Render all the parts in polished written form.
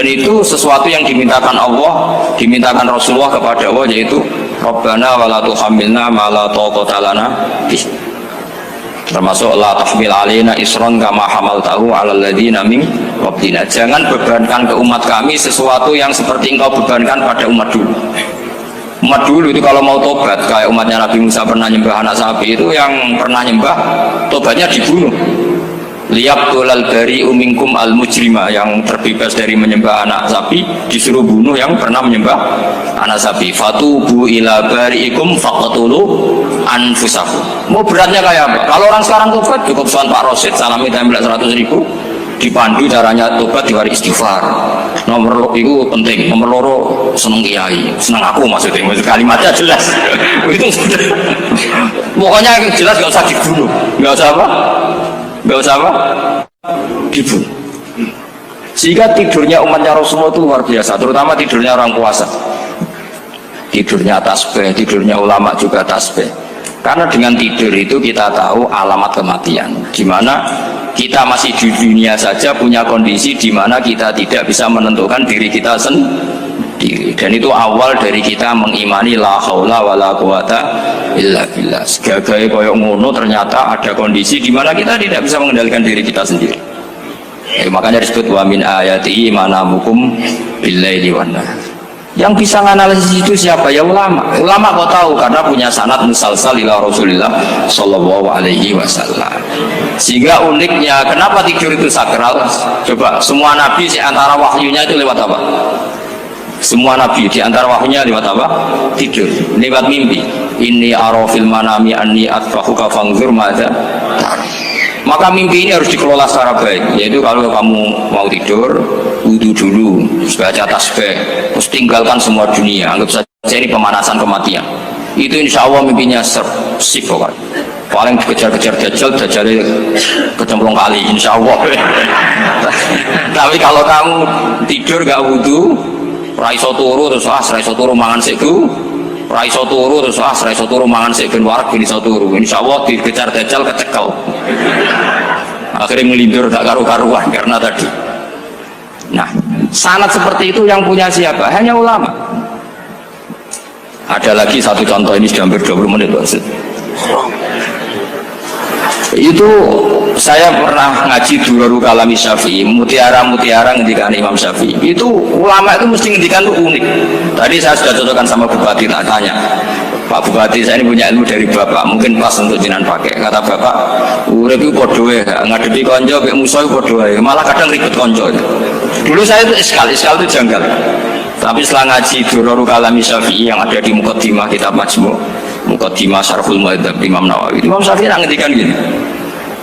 Dan itu sesuatu yang dimintakan Allah, dimintakan Rasulullah kepada Allah, yaitu Rabbana wa la tuhammilna ma la taqata lana bih. Termasuk la tahmil alaina isron kama hamaltahu 'alal ladzina min qablina. Jangan bebankan ke umat kami sesuatu yang seperti engkau bebankan pada umat dulu. Umat dulu itu kalau mau tobat, kayak umatnya Nabi Musa pernah nyembah anak sapi, itu yang pernah nyembah tobatnya dibunuh. Liyaqtulal bari'u minkum al mujrima, yang terbebas dari menyembah anak sapi disuruh bunuh yang pernah menyembah anak sapi. Fatubu ila bari'ikum faqtulu anfusakum. Mau beratnya kayak apa? Kalau orang sekarang tobat cukup soal Pak Rosid salami template 100.000, dipandu caranya tobat di hari istighfar. Nomor itu penting, nomor loro seneng kiai, seneng aku maksudnya kalimatnya jelas. Itu pokoknya jelas, nggak usah dibunuh, nggak usah apa, nggak usah apa, dibunuh. Sehingga tidurnya umatnya Rasulullah itu luar biasa, terutama tidurnya orang puasa, tidurnya tasbih, tidurnya ulama juga tasbih. Karena dengan tidur itu kita tahu alamat kematian, di mana kita masih di dunia saja punya kondisi di mana kita tidak bisa menentukan diri kita sendiri, dan itu awal dari kita mengimani la haula wala quwata illa billah. Sebagai koyok ngono ternyata ada kondisi di mana kita tidak bisa mengendalikan diri kita sendiri. Makanya disebut wa min ayatihi manamukum billaili wan nahar. Yang bisa menganalisis itu siapa? Ya ulama. Ulama kau tahu karena punya sanad musalsal ila Rasulillah sallallahu alaihi wasallam. Sehingga uniknya kenapa tidur itu sakral? Coba semua nabi di antara wahyunya itu lewat apa? Semua nabi di antara wahyunya lewat apa? Tidur, lewat mimpi. Inni ara fil manami anni atfahuka fanzur madza. Maka mimpi ini harus dikelola secara baik, yaitu kalau kamu mau tidur, wudu dulu, baca tasbih, terus tinggalkan semua dunia, anggap saja ini pemanasan kematian. Itu insya Allah mimpinya sip pokoknya. Paling dikejar-kejar dajjal kecemplung kali, insya Allah. Tapi kalau kamu tidur gak wudu, raiso turu terus raiso turu mangan seku, raiso turu terus raiso turu mangan sik ben warak ben iso turu. Insyaallah dikejar dajjal kecekel. Akhirnya melindur tak karu-karuan karena tadi. Nah, sanad seperti itu yang punya siapa? Hanya ulama. Ada lagi satu contoh, ini sudah hampir 20 menit, Pak. Itu saya pernah ngaji Durarul Kalami Syafi'i, mutiara-mutiara ngendikan Imam Syafi'i. Itu ulama itu mesti ngendikan itu unik. Tadi saya sudah cocokkan sama Bupati, tak tanya, Pak Bupati, saya ini punya ilmu dari Bapak, mungkin pas untuk jinan pakai. Kata Bapak, urip itu podo ya, ngadepi konco, kayak musuh itu podo ya, malah kadang ribet konco. Dulu saya itu iskal itu janggal. Tapi setelah ngaji Durarul Kalami Syafi'i yang ada di Muqaddimah kitab Majmu', Muqaddimah Syarhul Muhadzab Imam Nawawi, Imam Syafi'i ngendikan gini,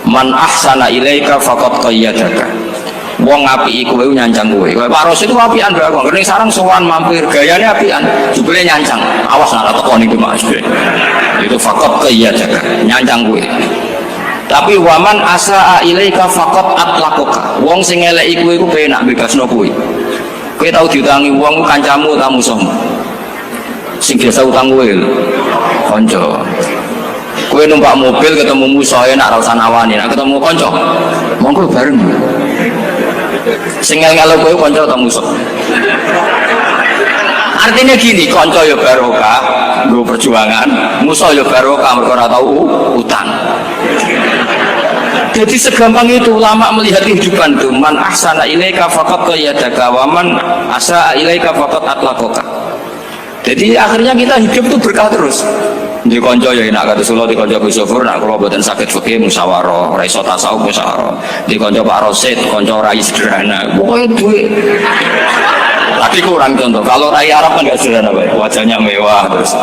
man ahsana ilaika faqad qayyadaka. Wong apiki kowe nyancang kowe. Pak Ros itu apian bae kok. Kene sarang sowan mampir gayane apian, jebule nyancang. Awas nek teko niku Mas. Itu faqad qayyadaka, nyancang kowe. Tapi waman asaa ilaika faqad atlaqaka. Wong sing eleki kowe iku penak bebasno kowe. Kowe tau diutangi wong kancamu ta musuhmu. Sing biasa utang kowe lho. Kanca. Kowe numpak mobil ketemu musuh enak ra usah nawani, nek ketemu kanca monggo bareng. Sing ngel-ngelo kowe kanca atau musuh. Artinya gini, kanca ya barokah, nggo perjuangan, musuh ya barokah mergo ora tau utang. Jadi segampang itu ulama melihat kehidupan tuh, man ahsana ilaika faqad qayyadaka wa man asaa ilaika faqad atlaqaka. Jadi akhirnya kita hidup tuh berkah terus. Di konco ya enak kata Solo, di konco Gus Sofur, nak kalau buatan sakit fikih musyawarah, raiso tasawuf musyawarah. Di konco Pak Rosid, konco rai sederhana. Pokoknya duit. Tapi kurang contoh. Kalau rai Arab kan nggak sederhana, Pak. Wajahnya mewah terus.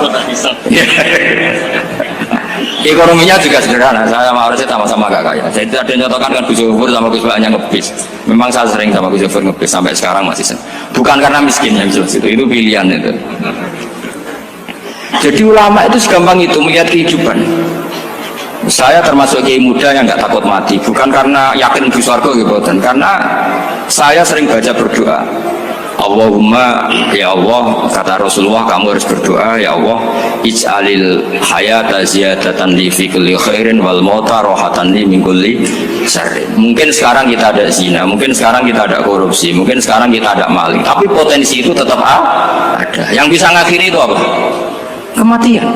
Ekonominya juga sederhana. Saya sama Rosid sama-sama gak kaya. Jadi ada nyotokan kan Gus Sofur sama Gus Baknya ngebis. Memang saya sering sama Gus Sofur ngebis sampai sekarang masih sering. Bukan karena miskin yang jelas itu pilihan itu. Jadi ulama itu segampang itu melihat kehidupan. Saya termasuk kiai muda yang nggak takut mati, bukan karena yakin di surga gitu, dan karena saya sering baca berdoa. Allahumma ya Allah, kata Rasulullah, kamu harus berdoa, ya Allah, ij'alil hayata ziyadatan li fi kulli khairin wal mauta rohatan li min kulli syarrin. Mungkin sekarang kita ada zina, mungkin sekarang kita ada korupsi, mungkin sekarang kita ada maling, tapi potensi itu tetap ada. Yang bisa ngakhiri itu apa? Kematian.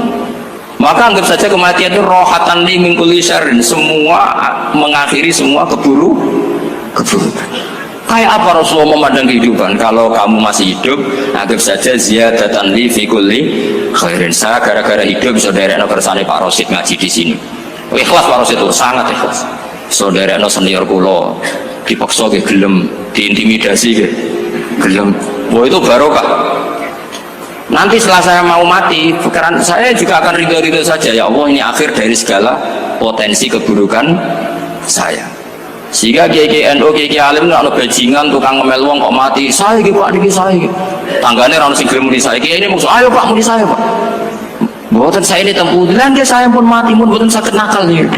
Maka anggap saja kematian itu rohatan li min kulli syarrin, semua mengakhiri semua keburukan. Kayak apa Rasulullah memandang kehidupan? Kalau kamu masih hidup, anggap saja ziyadatan li fi kulli khairin. Saya gara-gara hidup saudaranya kersane Pak Rosid ngaji di sini. Ikhlas Pak Rosid itu sangat ikhlas. Saudaranya senior kula dipaksa ke gelem, diintimidasi ke gelem. Wah itu barokah. Nanti setelah saya mau mati, pikiran saya juga akan ridho-ridho saja. Ya Allah, ini akhir dari segala potensi keburukan saya. Sehingga kiai NU, kiai alim nek ana bajingan tukang ngemel wong kok mati, saya iki Pak niki saya iki. Tanggane ra ono sing gelem muni saya. Kiai ini maksud, ayo Pak muni saya Pak. Mboten saya ini tempuh lan saya pun mati pun mboten saged nakal niki.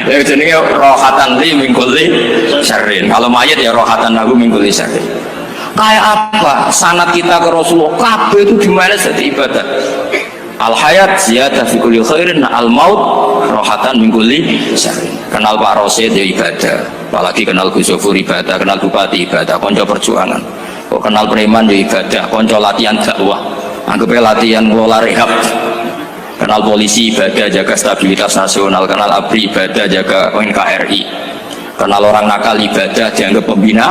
Ya jenenge rohatan li min kulli syarrin. Kalau mayit ya rohatan lahu min kulli syarrin. Kayak apa sanad kita ke Rasulullah kabeh itu dimana jadi ibadah. Al hayat ziyadah fi kulli khairin, al maut rohatan min kulli syarrin. Kenal Pak Rosid ya ibadah, apalagi kenal Gus Zofur ibadah, kenal Bupati ibadah, konco perjuangan. Kok kenal preman ya ibadah, konco latihan dakwah, anggapnya latihan ngelola rehab. Kenal polisi ibadah, jaga stabilitas nasional, kenal ABRI ibadah, jaga NKRI. Kenal orang nakal ibadah, dianggap pembina.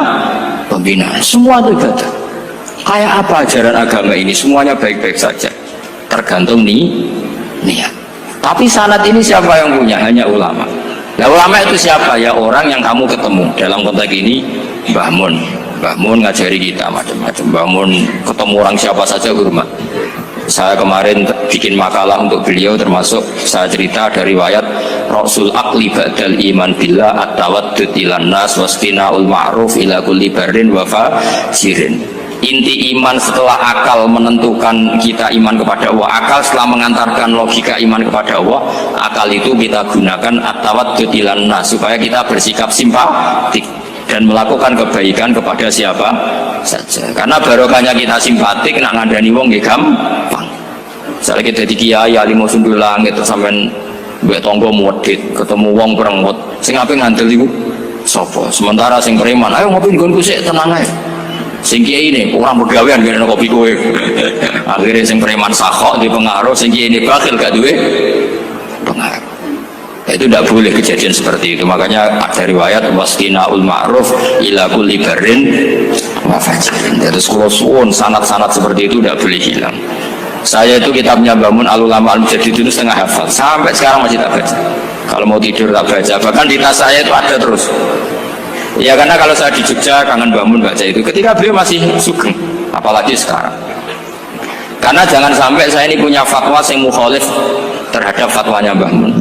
Semua itu ibadah. Kayak apa ajaran agama ini? Semuanya baik-baik saja, tergantung niat. Tapi sanad ini siapa yang punya? Hanya ulama. Nah ulama itu siapa? Ya orang yang kamu ketemu. Dalam konteks ini Mbah Mun. Mbah Mun ngajari kita macam-macam. Mbah Mun ketemu orang siapa saja hormat. Saya kemarin bikin makalah untuk beliau, termasuk saya cerita dari riwayat Rasul Aqli Ba'dal Iman Billah At-Tawaddud ilan nas wastina'ul ma'ruf ila kulli barrin wa fajirin. Inti iman setelah akal menentukan kita iman kepada Allah, akal setelah mengantarkan logika iman kepada Allah, akal itu kita gunakan at-tawaddud ilan nas supaya kita bersikap simpatik dan melakukan kebaikan kepada siapa saja. Karena barokahnya kita simpatik nak ngandani wong nggih gampang. Misalnya kita di kiai alim sundulang itu sampean mbek tangga modit ketemu wong perengut sing ape ngandel iku sapa? Sementara sing preman ayo ngopi nggonku sik tenang ae. Sing kiai ini orang begawean ngene kopi kowe. Akhirnya sing preman sakok di pengaruh, sing kiai ini bakil gak duwe pengaruh. Itu tidak boleh kejadian seperti itu. Makanya ada riwayat wasqinaul ma'ruf ila kulli barrin wa fajirin. Terus kalau suwun sanad-sanad seperti itu tidak boleh hilang. Saya itu kitabnya Bangun Al-Ulama Al-Mujaddid itu setengah hafal. Sampai sekarang masih tak baca. Kalau mau tidur tak baca. Bahkan di tas saya itu ada terus. Ya karena kalau saya di Jogja kangen bangun baca itu ketika beliau masih sugeng, apalagi sekarang. Karena jangan sampai saya ini punya fatwa yang mukhalif terhadap fatwanya Mbah Mun.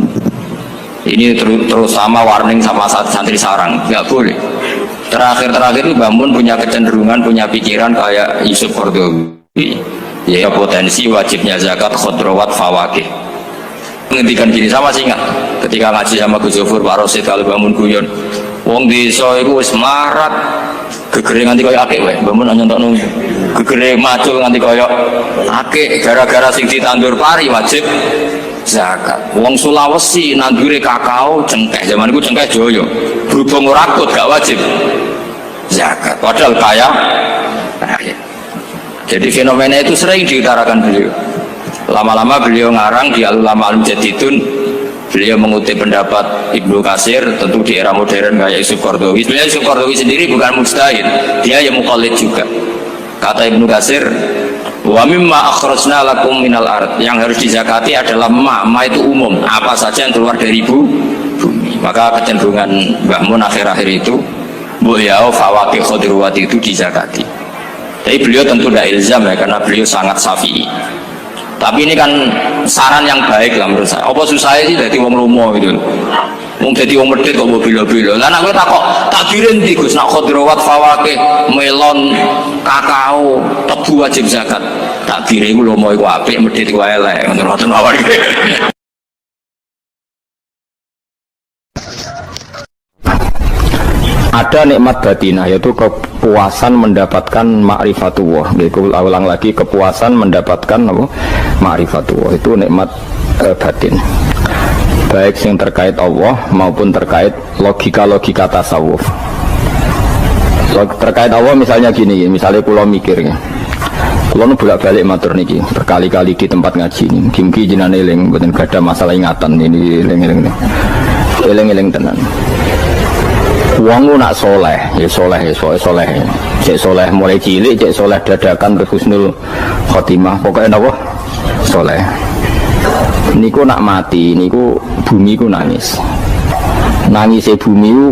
Ini terutama warning sama santri sarang, nggak boleh. Terakhir itu Mbah Mun punya kecenderungan, punya pikiran kayak Yusuf Qaradawi, ya potensi wajibnya zakat khodrowat fawakih. Menghentikan gini, sama sih ingat ketika ngaji sama Gus Zofur Pak Rosid kalau Mbah Mun guyon. Wong desa iku wis melarat, gegere nganti kaya akeh wae. Mbah Mun nyontokno gegere macul nganti kaya akeh gara-gara sing ditandur pari wajib zakat. Wong Sulawesi nandure kakao cengkeh, zaman iku cengkeh joyo. Berhubung ora akut gak wajib zakat. Padahal kaya raya. Jadi fenomena itu sering diutarakan beliau. Lama-lama beliau ngarang di Al-Ulama Al-Mujaddidun. Beliau mengutip pendapat Ibnu Katsir, tentu di era modern kayak Yusuf Qaradawi. Sebenarnya Yusuf Qaradawi sendiri bukan mujtahid, dia yang muqallid juga. Kata Ibnu Katsir, wa mimma akhrajna lakum minal ard, yang harus dizakati adalah ma itu umum, apa saja yang keluar dari bumi. Maka kecenderungan Mbah Mun akhir-akhir itu beliau fawaqih khudruwat itu dizakati. Tapi beliau tentu tidak ilzam ya, karena beliau sangat syafi'i. Tapi ini kan saran yang baik lah menurut saya. Apa susahnya sih jadi wong lomo gitu. Wong jadi wong medhit kok bilo-bilo. Lah nek kowe takok takbirin ndi Gus, nak khudrawat fawakih, melon, kakao, tebu wajib zakat. Takbire iku lomo iku apik, medhit iku elek. Ngoten mawon. Ada nikmat batinah, yaitu kepuasan mendapatkan ma'rifatullah. Jadi ulang lagi, kepuasan mendapatkan apa? Ma'rifatullah. Itu nikmat batin. Baik yang terkait Allah maupun terkait logika-logika tasawuf. Terkait Allah misalnya gini, misalnya pulau mikirnya. Pulau nu bolak-balik matur niki, berkali-kali di tempat ngaji ini. Kimki jinan eling, mboten gada masalah ingatan ini eling-eling. Eling-eling tenan. Wong nak soleh, ya soleh, cek soleh mulai cilik, cek soleh dadakan terus husnul khotimah, pokoknya apa? Soleh. Niku nak mati, niku bumi ku nangis. Nangisnya bumi ku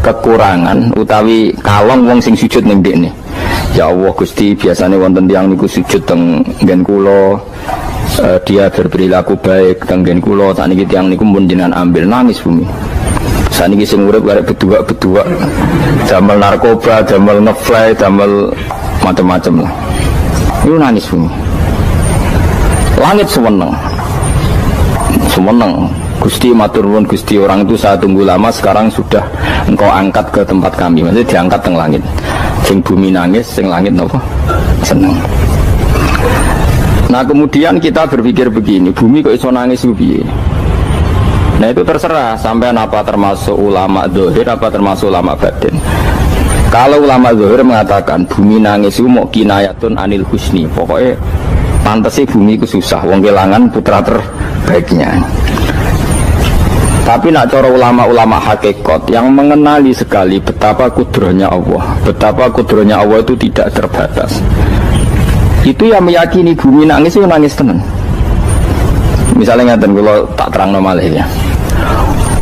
kekurangan, utawi kalong wong sing sujud ning dekne. Ya Allah Gusti, biasanya wonten tiyang niku sujud teng nggen kula, dia berperilaku baik teng nggen kula, sakniki tiyang niku mun jenengan ambil, nangis bumi. Saniki sing urip arek bedua-bedua, damel narkoba, damel ngefly, damel macam-macam lah. Itu nangis bumi. Langit semeneng. Gusti matur nuwun Gusti, orang itu saya tunggu lama, sekarang sudah engkau angkat ke tempat kami. Maksudnya diangkat teng langit. Sing bumi nangis, sing langit napa? Seneng. Nah kemudian kita berpikir begini, bumi kok iso nangis piye? Nah itu terserah sampean apa termasuk ulama zahir apa termasuk ulama batin. Kalau ulama zahir mengatakan bumi nangis itu mau kinayatun anil husni, pokoknya pantasnya bumi itu susah, wong kelangan putra terbaiknya. Tapi nak cara ulama-ulama hakikat yang mengenali sekali betapa kudrohnya Allah itu tidak terbatas. Itu yang meyakini bumi nangis itu nangis tenan. Misalnya ngaten kula tak terangno malih ya.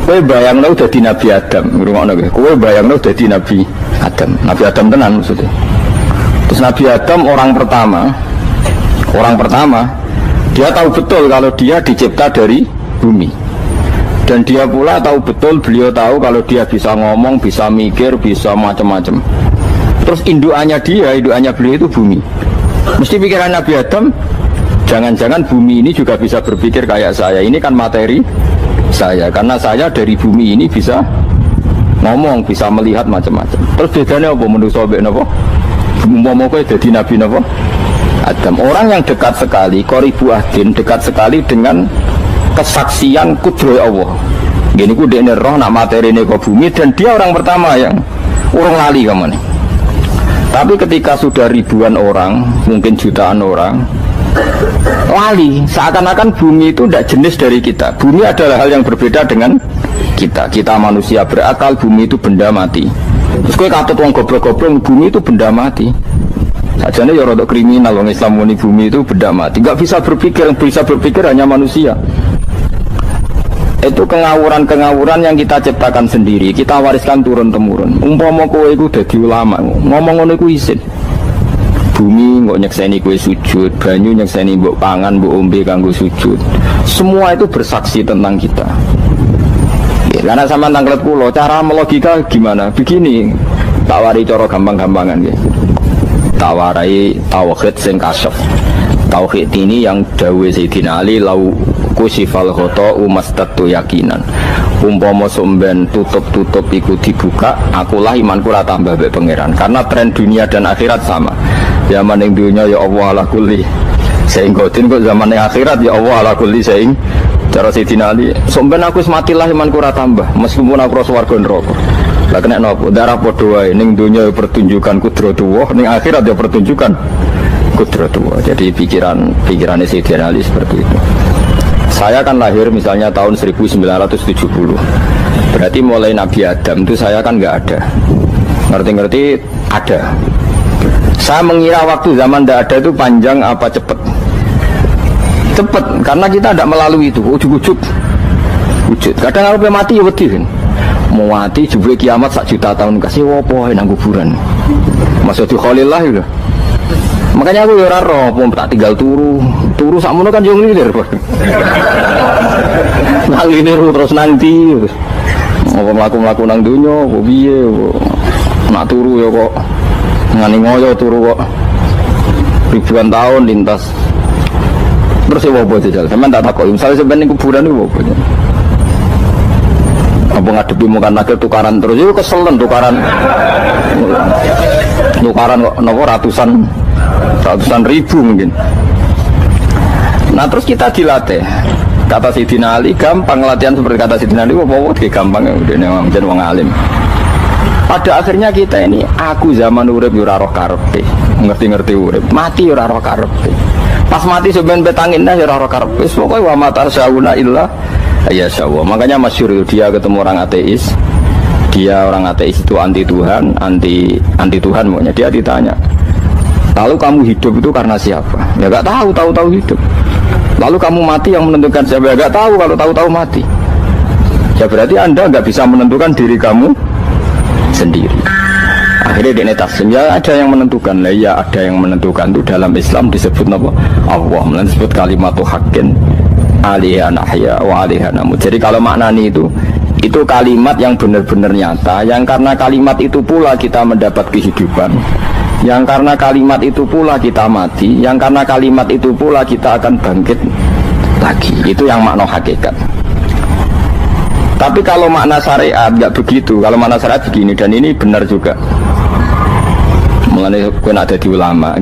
Kowe bayangno dadi Nabi Adam, ngrungokno kowe. Kowe bayangno dadi Nabi Adam. Nabi Adam tenan maksudnya. Terus Nabi Adam orang pertama dia tahu betul kalau dia dicipta dari bumi. Dan dia pula tahu betul, beliau tahu kalau dia bisa ngomong, bisa mikir, bisa macam-macam. Terus indukannya beliau itu bumi. Mesti pikiran Nabi Adam, jangan-jangan bumi ini juga bisa berpikir kayak saya. Ini kan materi saya, karena saya dari bumi ini bisa ngomong, bisa melihat macam-macam. Terus bedanya apa menurut sobat napa? Umpama kowe dadi nabi napa? Adam. Orang yang dekat sekali, qoribu ahdin, dekat sekali dengan kesaksian kudroh Allah. Gini ku dekne roh nak materi ini ke bumi, dan dia orang pertama yang orang lali kamu nih. Tapi ketika sudah ribuan orang, mungkin jutaan orang, lali, seakan-akan bumi itu tidak jenis dari kita. Bumi adalah hal yang berbeda dengan kita. Kita manusia berakal, bumi itu benda mati. Terus kowe katut wong goblok-goblok, bumi itu benda mati. Sajane ya rada kriminal wong Islam muni bumi itu benda mati. Enggak bisa berpikir hanya manusia. Itu kengawuran-kengawuran yang kita ciptakan sendiri, kita wariskan turun-temurun. Umpama kowe iku dadi ulama, ngomong ngono iku isin. Bumi nggak nyekseni kue sujud, banyu nyekseni mbok pangan, mbok ombe kanggo sujud. Semua itu bersaksi tentang kita. Ya, karena sama tanglet pulau, cara melogika gimana? Begini, tak wari coro gampang-gampangan ya. Tak warai tauhid sing kasyaf. Tauhid ini yang dawe Sayyidina Ali lau kusifal khoto'u mastatu yakinan. Umpama somben tutup-tutup iku dibuka, akulah imanku ora tambah mbek pangeran. Karena tren dunia dan akhirat sama. Zaman yang dunia ya Allah ala kulli saing godin, kok zaman yang akhirat ya Allah ala kulli saing. Cara Sayyidina Ali, somben aku sematilah imanku ora tambah meskipun aku ora swarga neraka. Lah kena napa? Darah padha wae ning dunia pertunjukan kudratullah, ning akhirat ya pertunjukan kudratullah. Jadi pikirannya Sayyidina Ali seperti itu. Saya kan lahir misalnya tahun 1970. Berarti mulai Nabi Adam itu saya kan nggak ada. Ngerti-ngerti ada. Saya mengira waktu zaman tidak ada itu panjang apa cepat? Cepat, karena kita tidak melalui itu. Ujuk-ujuk. Wujud. Kadang kalau mati ya wedi kan. Mau mati jebule kiamat 1 juta tahun kasih wopo nang kuburan. Maksudnya Khalillah itu. Makanya aku ya ora roh, tak tinggal turu sakmono kan yo ngilir. Nang ngilir terus nanti. Apa mlaku-mlaku nang donya, kok piye kok. Nak turu ya kok ngani ngoyo turu kok. Ribuan tahun lintas. Terus ya apa jajal? Sampeyan tak takoki, misale sampeyan ning kuburan iku apa? Apa ngadepi muka nakir tukaran terus itu keselen tukaran kok nopo ratusan ribu mungkin. Nah terus kita dilatih. Kata Sidina Ali gampang latihan seperti kata Sidina Ali, wow gampang udah jadi wong alim. Pada akhirnya kita ini aku zaman urip yo ora roh karepe, ngerti-ngerti urip, mati yo ora roh karepe. Pas mati sebenarnya betangin yo ora roh karepe. Pokoke wa mata sauna illa ya syawa. Makanya masyhur dia ketemu orang ateis. Dia orang ateis itu anti Tuhan, anti Tuhan pokoknya. Dia ditanya, lalu kamu hidup itu karena siapa? Ya gak tahu hidup. Lalu kamu mati yang menentukan siapa? Ya gak tahu, kalau tahu mati. Ya berarti Anda gak bisa menentukan diri kamu sendiri. Akhirnya dia taslim, ya ada yang menentukan. Lah ya ada yang menentukan itu dalam Islam disebut apa? Allah, disebut kalimatu haqqin alaiha nahya wa alaiha namut. Jadi kalau maknanya itu kalimat yang benar-benar nyata, yang karena kalimat itu pula kita mendapat kehidupan, yang karena kalimat itu pula kita mati, yang karena kalimat itu pula kita akan bangkit lagi. Itu yang makna hakikat. Tapi kalau makna syariat nggak begitu. Kalau makna syariat begini, dan ini benar juga. Mengenai kena ada di ulama,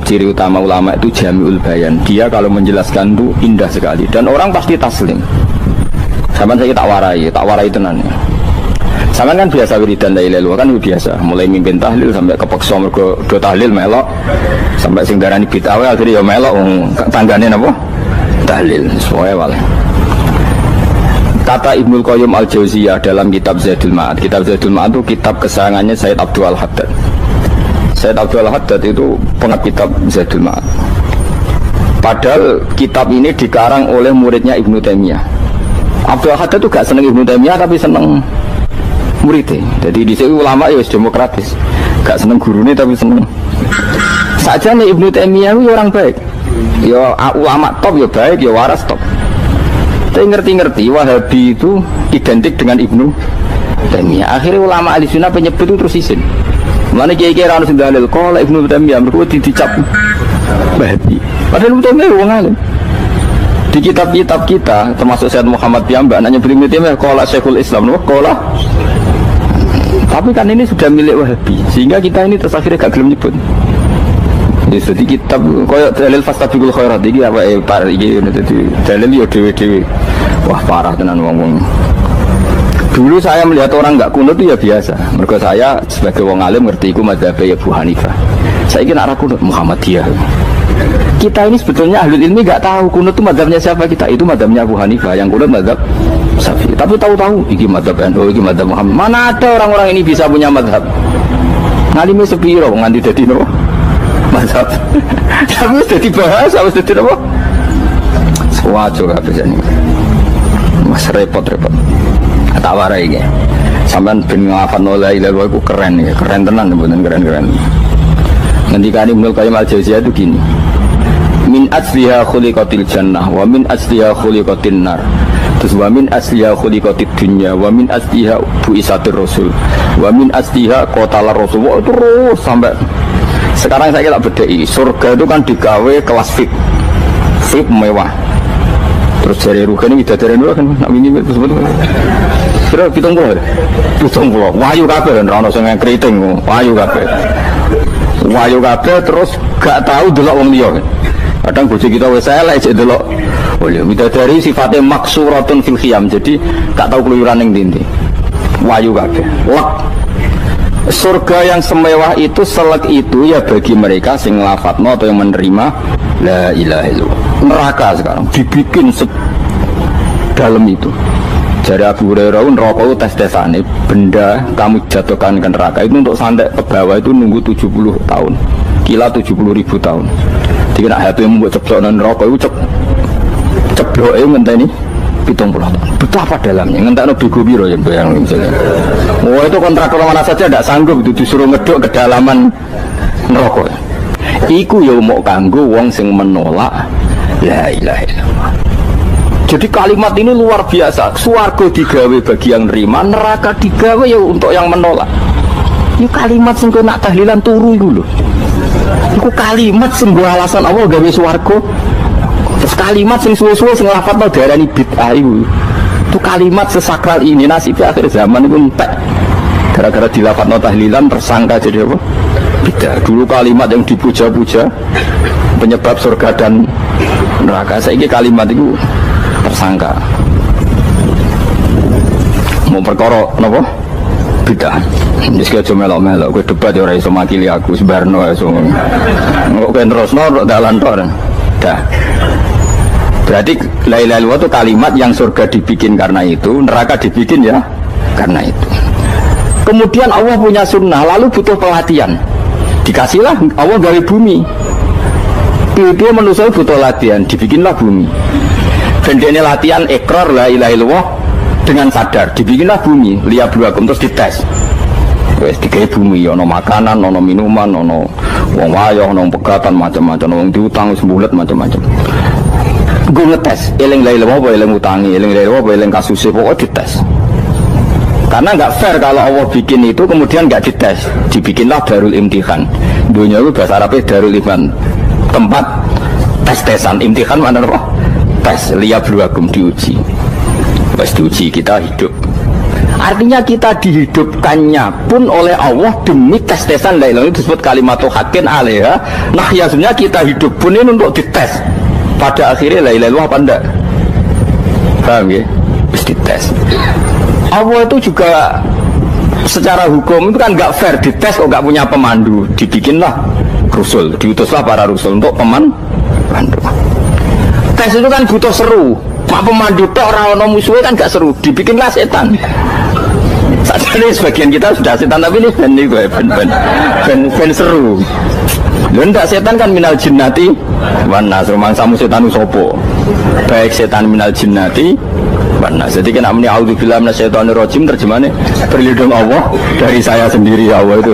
ciri utama ulama itu jami'ul bayan. Dia kalau menjelaskan itu indah sekali dan orang pasti taslim. Sama saya tak warai tenan. Sama kan biasa wiridan la ilaha illallah kan biasa, mulai mimpin tahlil sampai kepeksa mergo do tahlil melok, sampai sing darani bid'ah akhirnya ya melok tanggane napa? Tahlil sesuai wae. Kata Ibnul Qayyim Al-Jauziyah dalam kitab Zadul Ma'ad. Kitab Zadul Ma'ad itu kitab kesayangannya Sayyid Abdul Haddad. Sayyid Abdul Haddad itu pengarang kitab Zadul Ma'ad. Padahal kitab ini dikarang oleh muridnya Ibnu Taimiyah. Abdul Haddad itu gak seneng Ibnu Taimiyah tapi seneng muridnya. Jadi di sini ulama ya demokratis, gak seneng gurunya tapi seneng. Saja nih Ibnu Taimiyah itu orang baik, ya ulama top ya baik, ya waras top. Tapi ngerti-ngerti Wahabi itu identik dengan Ibnu Taimiyah. Akhirnya ulama ahli sunnah penyebut itu terus isin. Mana kiai-kiai ranu sendalil, kalau Ibnu Taimiyah mereka dicap Wahabi. Padahal Ibnu Taimiyah orang alim. Di kitab-kitab kita, termasuk Syed Muhammad Piyambak, nanya Ibnu Taimiyah, kalau Syekhul Islam, kalau. Tapi kan ini sudah milik Wahabi, sehingga kita ini terus akhirnya gak gelem nyebut. Jadi kitab koyo dalil fastabiqul khairat iki apa par iki dadi dalil yo dhewe-dhewe. Wah parah tenan wong-wong. Dulu saya melihat orang enggak kunut itu ya biasa. Mergo saya sebagai wong alim ngerti iku mazhab Abu Hanifah. Saiki nek ra kunut Muhammadiyah. Kita ini sebetulnya ahli ilmi enggak tahu kunut itu mazhabnya siapa kita. Itu mazhabnya Abu Hanifah, yang kunut mazhab Syafi'i. Tapi tahu-tahu iki mazhab NU, iki mazhab Muhammad. Mana ada orang-orang ini bisa punya mazhab? Ngalime sepiro nganti dadi nopo? Mazhab. Tapi sudah dibahas, harus jadi apa? Sewajo gak bisa nih. Mas repot-repot. Tak warai ya. Sampai bin ngafan oleh ilah itu keren ya, keren tenan, bener keren. Nanti kan Ibnul Qayyim Al-Jauziyah itu gini. Min asliha khuliqatil jannah, wa min asliha khuliqatin nar. Terus wa min asliha khuliqatid dunya, wa min asliha bu'isatir rasul, wa min asliha qatalar rasul. Terus sampai sekarang saya kira bedai, surga itu kan digawe kelas VIP mewah. Terus dari Rugen ini dari dulu kan, nak ini sebetulnya. Kira pitung pulau, wayu kafe dan rano sengai keriting, wayu kafe terus gak tahu delok wong liya. Kadang bojo kita wis elek cek delok. Oh iya, bidadari sifatnya maksuratun fil khiyam, jadi gak tahu keluyuran ning ndi. Wayu kafe, lek. Surga yang semewah itu selek itu ya bagi mereka sing lafadzno atau yang menerima la ilaha illallah. Neraka sekarang dibikin sedalam itu. Dari Abu Hurairah neraka itu tes-tesane benda kamu jatuhkan ke neraka itu untuk sampai ke bawah itu nunggu 70 tahun. Kila 70.000 tahun. Jadi nak hati yang membuat ceplok neraka itu ceploknya ngenteni 70 tahun. Betapa dalamnya, ngentakno bego biro ya bayang misalnya. Oh itu kontraktor mana saja tidak sanggup itu disuruh ngeduk kedalaman neraka. Iku ya mau kanggo wong sing menolak la ilaha illallah. Jadi kalimat ini luar biasa. Swarga digawe bagi yang nerima, neraka digawe ya untuk yang menolak. Ini kalimat sing kok nak tahlilan turu iku lho. Iku kalimat sing nggo alasan Allah gawe swarga. Terus kalimat sing suwe-suwe sing lafadzno darani bid'ah iku. Itu kalimat sesakral ini nasibnya akhir zaman itu entek. Gara-gara dilafadzno tahlilan tersangka jadi apa? Bidah. Dulu kalimat yang dipuja-puja penyebab surga dan neraka. Saiki kalimat itu tersangka. Mau perkara napa? Bidah. Wis aja melok-melok kowe debat ya ora iso makili aku sebarno iso. Kok kowe terusno dalan tok. Dah. Berarti la ilaha illallah itu kalimat yang surga dibikin karena itu, neraka dibikin ya karena itu. Kemudian Allah punya sunnah, lalu butuh pelatihan. Dikasihlah Allah dari bumi. Dia manusia butuh latihan, dibikinlah bumi. Dan dia latihan ikrar la ilaha illallah dengan sadar, dibikinlah bumi, liyabluwakum terus dites. Wes dikai bumi, ono makanan, ono minuman, ono wong wayah, ono pegatan macam-macam, wong diutang sembulet macam-macam. Gue ngetes, eling la ilaha illallah apa eling utangi, eling la ilaha illallah apa eling kasusnya, pokoknya dites. Karena nggak fair kalau Allah bikin itu kemudian nggak dites, dibikinlah darul imtihan. Dunia itu bahasa Arabnya darul imtihan, tempat tes-tesan. Imtihan mana apa? Tes, liyabluwakum, diuji. Pas diuji kita hidup. Artinya kita dihidupkannya pun oleh Allah demi tes-tesan la ilaha itu disebut kalimatu haqqin alaiha. Nah ya sebenarnya kita hidup pun ini untuk dites. Pada akhirnya la ilaha illallah apa enggak? Paham ya? Terus dites. Allah itu juga secara hukum itu kan nggak fair, dites kok nggak punya pemandu, dibikinlah rusul, diutuslah para rusul untuk pemandu. Tes itu kan butuh seru, mak pemandu tok ora ono musuhe kan gak seru, dibikinlah setan. Saat ini sebagian kita sudah setan tapi ini ben seru. Lho ndak setan kan minal jinnati wan nas, rumangsamu setan sopo. Baik setan minal jinnati wan nas. Jadi kena muni auzubillahi minasyaitonir rajim terjemahnya berlindung Allah dari saya sendiri ya Allah itu.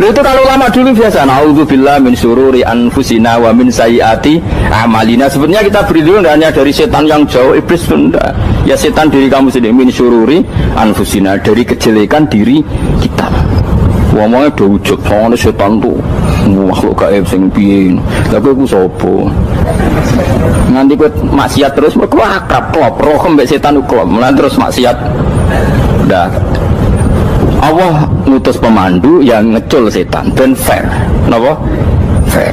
Lho itu kalau lama dulu biasa auzubillahi min syururi anfusina wa min sayyiati amalina. Sebenarnya kita berlindung hanya dari setan yang jauh, iblis pun enggak. Ya setan diri kamu sendiri, min syururi anfusina, dari kejelekan diri kita. Wong-wonge do ujug, soalnya setan tuh makhluk gaib sing piye. Lah kowe ku sapa? Nanti kowe maksiat terus kok akrab klop, roh mbek setan klop. Mulane terus maksiat. Udah. Allah ngutus pemandu yang ngecul setan dan fair. Napa? Fair.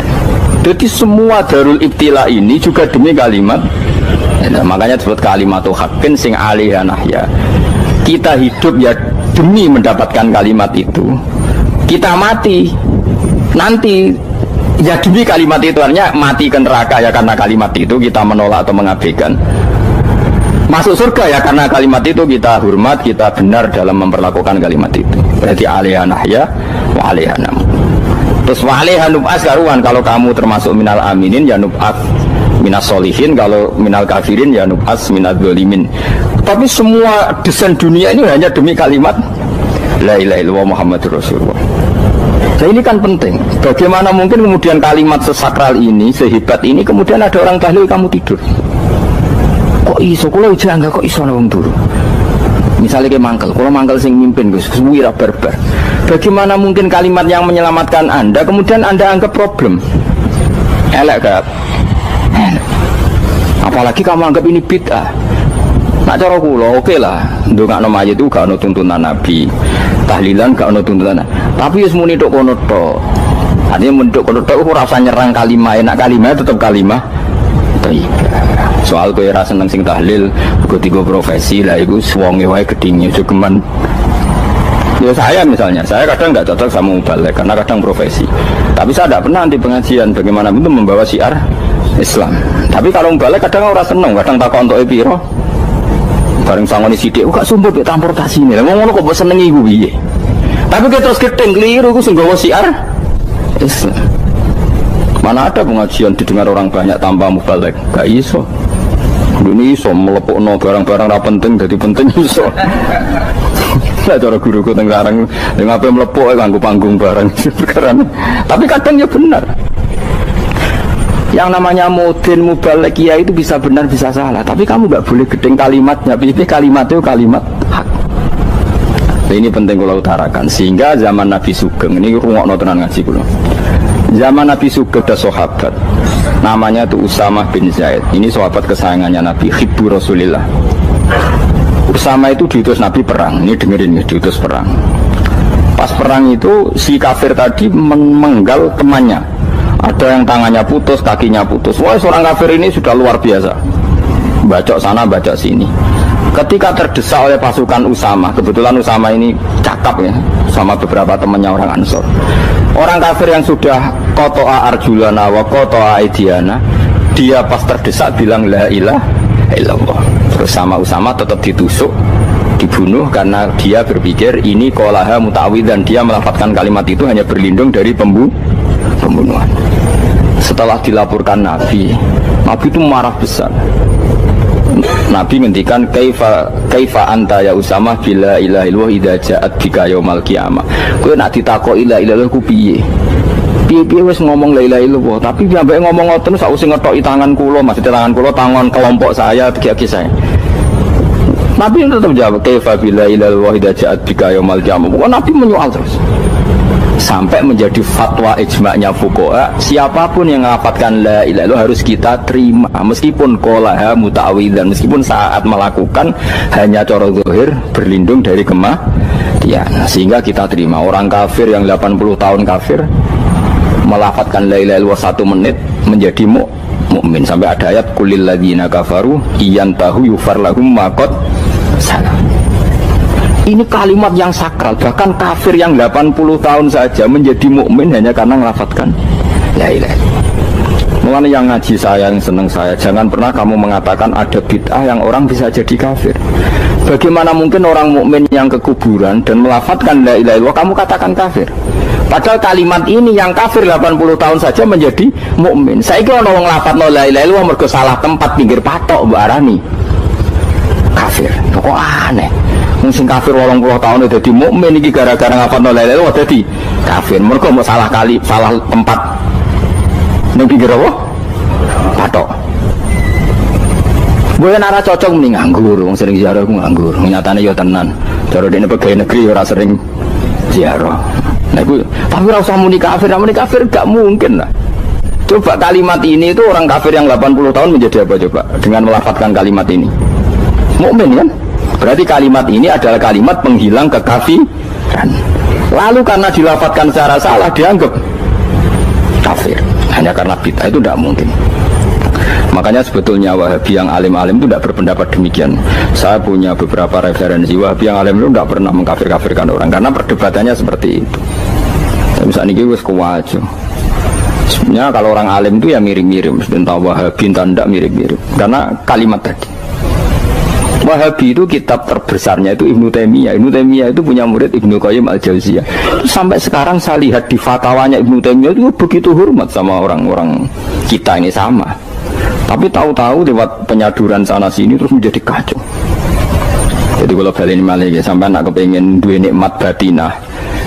Jadi semua darul ibtila ini juga demi kalimat. Nah, makanya disebut kalimatu haqqin sing alaiha nahya. Kita hidup ya demi mendapatkan kalimat itu. Kita mati nanti ya demi kalimat itu, artinya mati ke neraka ya karena kalimat itu kita menolak atau mengabaikan. Masuk surga ya karena kalimat itu kita hormat, kita benar dalam memperlakukan kalimat itu. Berarti alaiha nahya wa alaiha nam. Terus wa alaiha nub'as karuan, kalau kamu termasuk minal aminin ya nub'as minas solihin, kalau minal kafirin ya nub'as minal zalimin. Tapi semua desain dunia ini hanya demi kalimat la ilaha illallah Muhammadur Rasulullah. Nah ini kan penting. Bagaimana mungkin kemudian kalimat sesakral ini, sehebat ini, kemudian ada orang tahlil kamu tidur. Kok iso? Kalau jangga kok iso nang turu? Misalnya kayak mangkel, kalau mangkel sing mimpin Gus, suwira barbar. Bagaimana mungkin kalimat yang menyelamatkan Anda kemudian Anda anggap problem? Elek gak? Apalagi kamu anggap ini bid'ah. Nak cara kula oke lah, ndongakno mayit itu gak ono tuntunan Nabi. Tahlilan gak ono tuntunan. Tapi wis muni tok kono tok. Artinya menduk kono tok ora usah nyerang kalimah, enak kalimah tetap kalimah thayyibah. Soal kowe ora seneng sing tahlil, uga tiga profesi lah iku wonge wae gedhinge jogeman. Ya saya misalnya, saya kadang nggak cocok sama mubalek karena kadang profesi. Tapi saya tidak pernah anti pengajian bagaimana itu membawa syiar Islam. Tapi kalau mubalek kadang orang seneng, kadang takut untuk piro. Bareng sangoni sithik, gak sumpah mek transportasi ini. Lah ngono kok mbok senengi iku piye? Tapi kita terus gedeng keliru iku sing gawa syiar Islam. Mana ada pengajian didengar orang banyak tanpa mubalek? Gak iso. Ini iso melepukno barang-barang ra penting jadi penting iso. Lah cara guruku teng larang ning ape mlepuk kanggo panggung barang perkara. Tapi kadang ya benar. Yang namanya mudin mubalek ya itu bisa benar bisa salah, tapi kamu nggak boleh gedeng kalimatnya. Pilih kalimat itu kalimat hak. Nah, ini penting kalau utarakan sehingga zaman Nabi Sugeng ini rungokno tenan ngaji kula. Zaman Nabi Sugeng ada sahabat namanya tuh Usamah bin Zaid. Ini sahabat kesayangannya Nabi, hibbu Rasulillah. Usama itu diutus Nabi perang. Ini dengerin nih, diutus perang. Pas perang itu si kafir tadi menggal temannya. Ada yang tangannya putus, kakinya putus. Wah, seorang kafir ini sudah luar biasa. Bacok sana, bacok sini. Ketika terdesak oleh pasukan Usama, kebetulan Usama ini cakap ya, sama beberapa temannya orang Ansor. Orang kafir yang sudah koto'a arjulana wa koto'a aidiana, dia pas terdesak bilang la ilaha illallah. Terus sama Usama tetap ditusuk, dibunuh karena dia berpikir ini qolaha muta'awid, dan dia melafadzkan kalimat itu hanya berlindung dari pembunuhan. Setelah dilaporkan Nabi itu marah besar. Nabi ngendikan kaifa anta ya Usamah bila ilaha illallah idza ja'at bika yaumal qiyamah. Kowe nak ditakoki la ilaha illallah ku piye? Piye wis ngomong la ilaha illallah, tapi sampai ngomong ngoten sausé ngetoki tangan kula, maksudnya tangan kula tangan kelompok saya, tiga-tiga saya. Nabi tetap jawab kaifa bila ilaha illallah idza ja'at bika yaumal qiyamah. Bukan Nabi menyoal terus. Sampai menjadi fatwa ijma'nya fuqaha, siapapun yang mengapatkan la ilaha illallah harus kita terima, meskipun qolaha muta'awidzan, meskipun saat melakukan hanya cara zahir berlindung dari kematian, sehingga kita terima. Orang kafir yang 80 tahun kafir melafadzkan la ilaha illallah 1 menit menjadi mukmin. Sampai ada ayat qulil ladzina kafaru iyantahu yufar lahum ma qad salah. Ini kalimat yang sakral, bahkan kafir yang 80 tahun saja menjadi mukmin hanya karena melafadzkan la ilaha illallah. Mulanya yang ngaji saya, yang seneng saya, jangan pernah kamu mengatakan ada bid'ah yang orang bisa jadi kafir. Bagaimana mungkin orang mukmin yang ke kuburan dan melafadzkan la ilaha illallah kamu katakan kafir? Padahal kalimat ini yang kafir 80 tahun saja menjadi mukmin. Saya kira orang nglafadzno la ilaha illallah mergo salah tempat pinggir patok mbak Arani kafir. Kok aneh? Mungkin kafir 80 tahun udah di mukmin iki gara-gara ngapalno la ilaha illallah dadi kafir. Mergo mau salah tempat ning pinggir apa? Patok. Gue nara cocok mending nganggur, wong sering ziarah aku nganggur. Nyatane ya tenan. Cara dene pegawai negeri ora sering ziarah. Nah gue, tapi ora usah muni kafir gak mungkin lah. Coba kalimat ini itu orang kafir yang 80 tahun menjadi apa coba dengan melafadzkan kalimat ini? Mukmin kan? Berarti kalimat ini adalah kalimat penghilang kekafiran. Lalu karena dilafadzkan secara salah dianggap kafir hanya karena bid'ah, itu tidak mungkin. Makanya sebetulnya Wahabi yang alim-alim itu tidak berpendapat demikian. Saya punya beberapa referensi Wahabi yang alim itu tidak pernah mengkafir-kafirkan orang karena perdebatannya seperti itu. Misalnya ini wis kuwajo. Sebenarnya kalau orang alim itu ya mirip-mirip, entah Wahabi entah tidak mirip-mirip karena kalimat tadi. Wahabi itu kitab terbesarnya itu Ibnu Taimiyah. Ibnu Taimiyah itu punya murid Ibnu Qayyim Al-Jauziyah. Sampai sekarang saya lihat di fatwanya Ibnu Taimiyah itu begitu hormat sama orang-orang kita ini sama. Tapi tahu-tahu lewat penyaduran sana sini terus menjadi kacau. Jadi kalau balik ini sampai nak kepengen dua nikmat batinah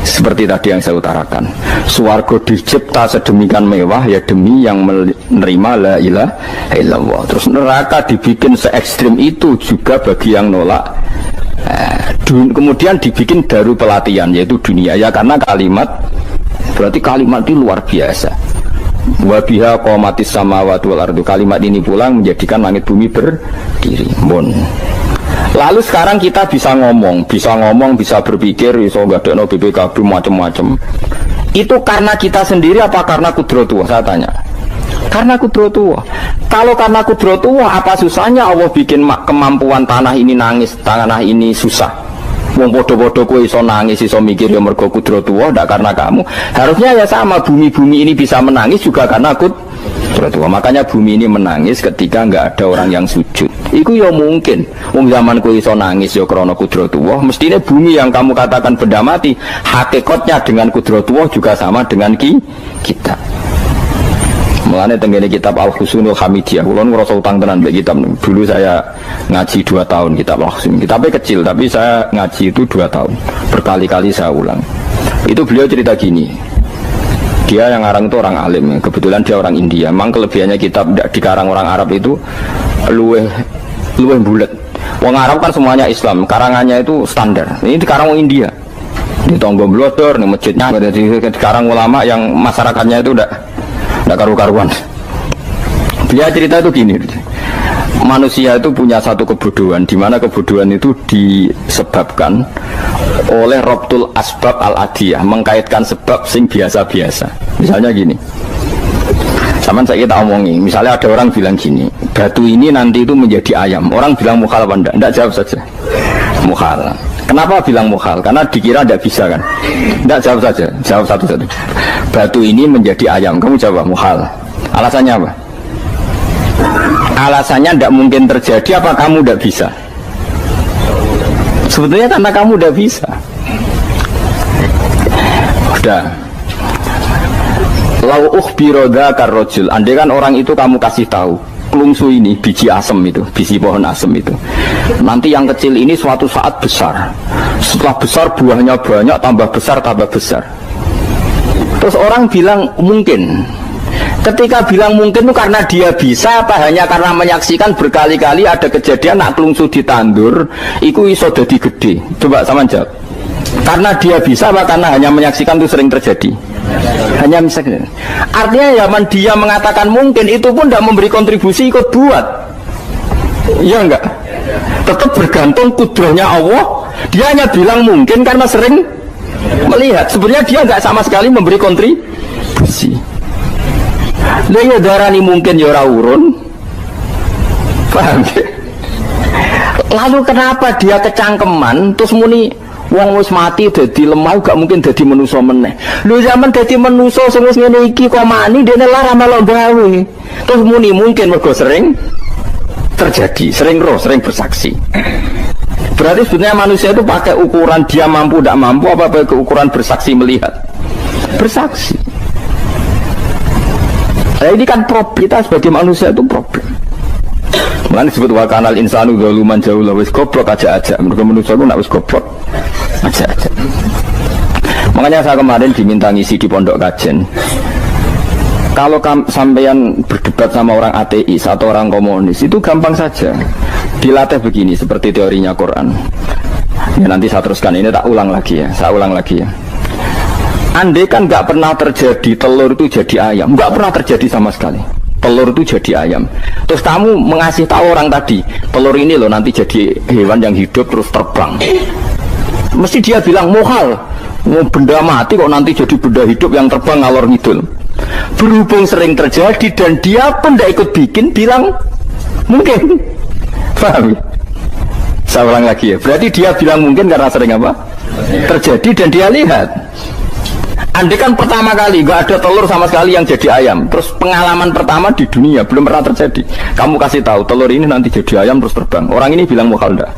seperti tadi yang saya utarakan. Swarga dicipta sedemikian mewah ya demi yang menerima la ilaha illallah. Terus neraka dibikin se ekstrim itu juga bagi yang nolak. Kemudian dibikin daru pelatihan yaitu dunia ya karena kalimat, berarti kalimat itu luar biasa. Wa biha qamatis samawati wal ardu. Kalimat ini pulang menjadikan langit bumi berdiri. Lalu sekarang kita bisa ngomong, bisa berpikir, bisa ngadekno BPKB macam-macam. Itu karena kita sendiri apa karena kudratullah? Saya tanya. Karena kudratullah. Kalau karena kudratullah, apa susahnya Allah bikin kemampuan tanah ini nangis, tanah ini susah? Wong podo-podo kowe iso nangis, iso mikir ya mergo kudratullah, ndak karena kamu. Harusnya ya sama, bumi-bumi ini bisa menangis juga karena kudratullah. Makanya bumi ini menangis ketika enggak ada orang yang sujud. Iku ya mungkin. Wong zaman kowe iso nangis ya krana kudratullah, mestine bumi yang kamu katakan benda mati, hakikatnya dengan kudratullah juga sama dengan kita. Mulane tenggene kitab Al-Husunul Hamidiyah, kula ngrasa utang tenan mbek kitab. Dulu saya ngaji 2 tahun kitab Al-Husun. Kitabnya kecil tapi saya ngaji itu 2 tahun. Berkali-kali saya ulang. Itu beliau cerita gini. Dia yang ngarang itu orang alim, kebetulan dia orang India. Memang kelebihannya kitab dikarang orang Arab itu luweh bulat. Wong Arab kan semuanya Islam, karangannya itu standar. Ini dikarang orang India. di tonggo blodor, di masjidnya. Jadi sekarang ulama yang masyarakatnya itu udah karu-karuan. Dia cerita itu gini, manusia itu punya satu kebodohan, di mana kebodohan itu disebabkan oleh robtul asbab al-adiyah, mengkaitkan sebab sing biasa-biasa. Misalnya gini, zaman saya kita omongin, misalnya ada orang bilang gini, batu ini nanti itu menjadi ayam. Orang bilang mukhal apa enggak? Enggak, jawab saja. Mukhal. Kenapa bilang mukhal? Karena dikira enggak bisa kan? Enggak, jawab saja. Jawab satu-satu. Batu ini menjadi ayam. Kamu jawab mukhal. Alasannya apa? Alasannya enggak mungkin terjadi, apa kamu enggak bisa? Sebetulnya karena kamu enggak bisa. Udah. Lau ukhbiro dzakar rajul, andai kan orang itu kamu kasih tahu, kelungsu ini biji asem itu, biji pohon asem itu. Nanti yang kecil ini suatu saat besar. Setelah besar buahnya banyak, tambah besar, tambah besar. Terus orang bilang mungkin. Ketika bilang mungkin itu karena dia bisa, apa hanya karena menyaksikan berkali-kali ada kejadian nak kelungsu ditandur, iku iso dadi gede. Coba sama jawab. Karena dia bisa, apa karena hanya menyaksikan itu sering terjadi? Hanya misalnya. Artinya zaman dia mengatakan mungkin, itu pun tidak memberi kontribusi ikut buat. Iya enggak? Tetap bergantung kudrahnya Allah. Dia hanya bilang mungkin karena sering melihat. Sebenarnya dia enggak sama sekali memberi kontribusi. Lah ya darani mungkin ya ora urun. Paham ya? Lalu kenapa dia kecangkeman terus muni wong wis mati dadi lemah gak mungkin dadi manusa meneh. Lho zaman dadi manusa sing wis ngene iki kok mani dene lara melok gawe. Terus muni mungkin mergo sering terjadi, sering roh, sering bersaksi. Berarti sebenarnya manusia itu pakai ukuran dia mampu tidak mampu apa pakai ukuran bersaksi melihat? Bersaksi. Nah, ini kan problem, kita sebagai manusia itu problem. Makanya disebut wa kanal insanu zaluman jauh wis goblok aja. Mereka manusia itu nak wis goblok aja. Makanya saya kemarin diminta ngisi di pondok kajen. Kalau sampean berdebat sama orang ateis atau orang komunis itu gampang saja. Dilatih begini seperti teorinya Quran. Ya nanti saya teruskan, ini tak ulang lagi ya. Saya ulang lagi ya. Andai kan nggak pernah terjadi telur itu jadi ayam, nggak pernah terjadi sama sekali. Telur itu jadi ayam. Terus kamu mengasih tahu orang tadi, telur ini loh nanti jadi hewan yang hidup terus terbang. Mesti dia bilang muhal, benda mati kok nanti jadi benda hidup yang terbang ngalor ngidul. Berhubung sering terjadi dan dia pun tidak ikut bikin, bilang mungkin. Paham? Saya ulang lagi ya. Berarti dia bilang mungkin karena sering apa? Terjadi dan dia lihat. Andai kan pertama kali nggak ada telur sama sekali yang jadi ayam, terus pengalaman pertama di dunia belum pernah terjadi. Kamu kasih tahu telur ini nanti jadi ayam terus terbang. Orang ini bilang muhal enggak?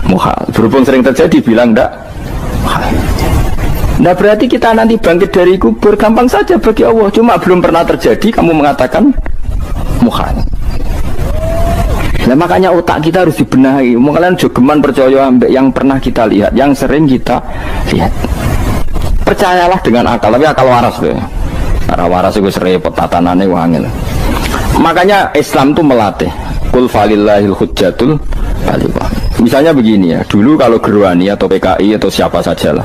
Muhal. Berhubung sering terjadi bilang enggak? Nah berarti kita nanti bangkit dari kubur gampang saja bagi Allah. Cuma belum pernah terjadi kamu mengatakan muhal. Nah makanya otak kita harus dibenahi. Kalian jogeman percaya yang pernah kita lihat, yang sering kita lihat. Percayalah dengan akal, tapi akal waras deh. Karena waras itu serempet tatanannya wangil. Makanya Islam itu melatih. Qul falillahil hujjatul baligha. Misalnya begini ya, dulu kalau Gerwani atau PKI atau siapa sajalah,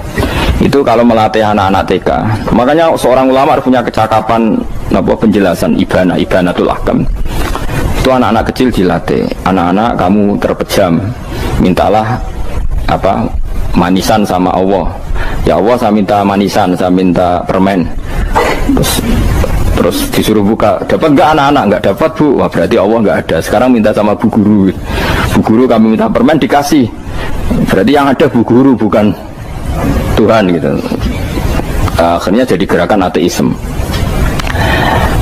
itu kalau melatih anak-anak TK, makanya seorang ulama harus punya kecakapan penjelasan ibanatul ahkam. Itu anak-anak kecil dilatih. Anak-anak kamu terpejam, mintalah manisan sama Allah. Ya Allah saya minta manisan, saya minta permen. Terus disuruh buka, dapat nggak anak-anak? Nggak dapat bu. Wah berarti Allah nggak ada. Sekarang minta sama bu guru. Bu guru kami minta permen dikasih. Berarti yang ada bu guru bukan Tuhan gitu. Akhirnya jadi gerakan ateisme.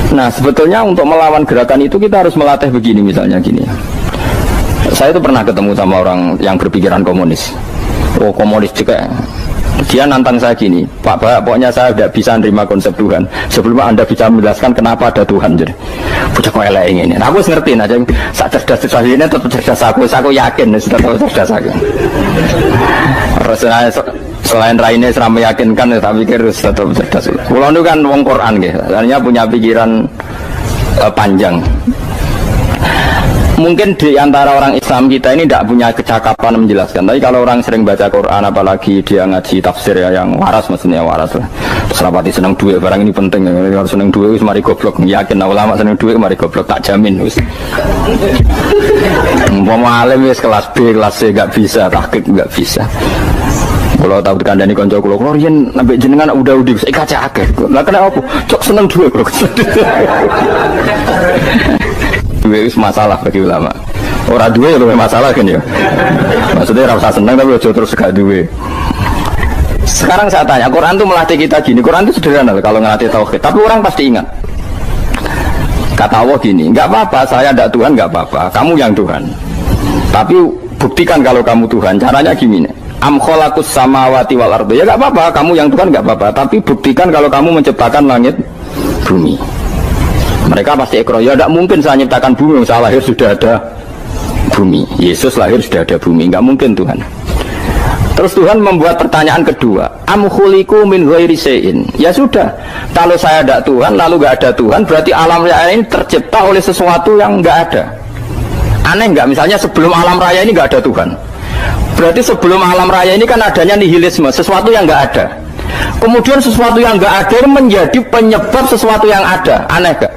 Nah sebetulnya untuk melawan gerakan itu kita harus melatih begini, misalnya gini. Saya itu pernah ketemu sama orang yang berpikiran komunis. Oh komunis juga. Dia nantang saya gini, Pak, pokoknya saya tidak bisa menerima konsep Tuhan sebelum Anda bisa menjelaskan kenapa ada Tuhan. Jadi, bocah kok elek ini. Nah, aku ngerti aja, sak cerdas ini tetap cerdas aku yakin tetap cerdas aku. Selain raine seram meyakinkan, saya pikir tetap cerdas. Kulo itu kan wong Quran gitu, artinya punya pikiran panjang. Mungkin di antara orang Islam kita ini tidak punya kecakapan menjelaskan. Tapi kalau orang sering baca Quran, apalagi dia ngaji tafsir ya, yang waras maksudnya waras lah. Serapati seneng duit, barang ini penting. Kalau seneng duit, mari goblok. Yakin ulama seneng duit, mari goblok, tak jamin. Umpama alim wis kelas B, kelas C nggak bisa, tahqiq nggak bisa. Kalau tahu kandani konco kulo riyen sampai jenengan udah saya kaca akeh. Lah kena apa? Cok seneng duit, bro. Duit itu masalah bagi ulama. Orang duit lebih masalah kan ya. Maksudnya rasa senang tapi ojo terus gak duit. Sekarang saya tanya, Quran itu melatih kita gini. Quran itu sederhana kalau ngelatih tauhid. Tapi orang pasti ingat. Kata Allah gini, nggak apa-apa, saya tidak Tuhan, nggak apa-apa. Kamu yang Tuhan. Tapi buktikan kalau kamu Tuhan. Caranya gini. Am khalaqus samawati wal ardi. Ya nggak apa-apa, kamu yang Tuhan nggak apa-apa. Tapi buktikan kalau kamu menciptakan langit, bumi. Mereka pasti ekor, ya tidak mungkin saya menciptakan bumi, saya lahir sudah ada bumi, Yesus lahir sudah ada bumi, nggak mungkin Tuhan. Terus Tuhan membuat pertanyaan kedua, am khuliqu min ghairi syai'in. Ya sudah, kalau saya tidak Tuhan, lalu nggak ada Tuhan, berarti alam raya ini tercipta oleh sesuatu yang nggak ada. Aneh nggak? Misalnya sebelum alam raya ini nggak ada Tuhan, berarti sebelum alam raya ini kan adanya nihilisme, sesuatu yang nggak ada. Kemudian sesuatu yang nggak ada menjadi penyebab sesuatu yang ada. Aneh gak?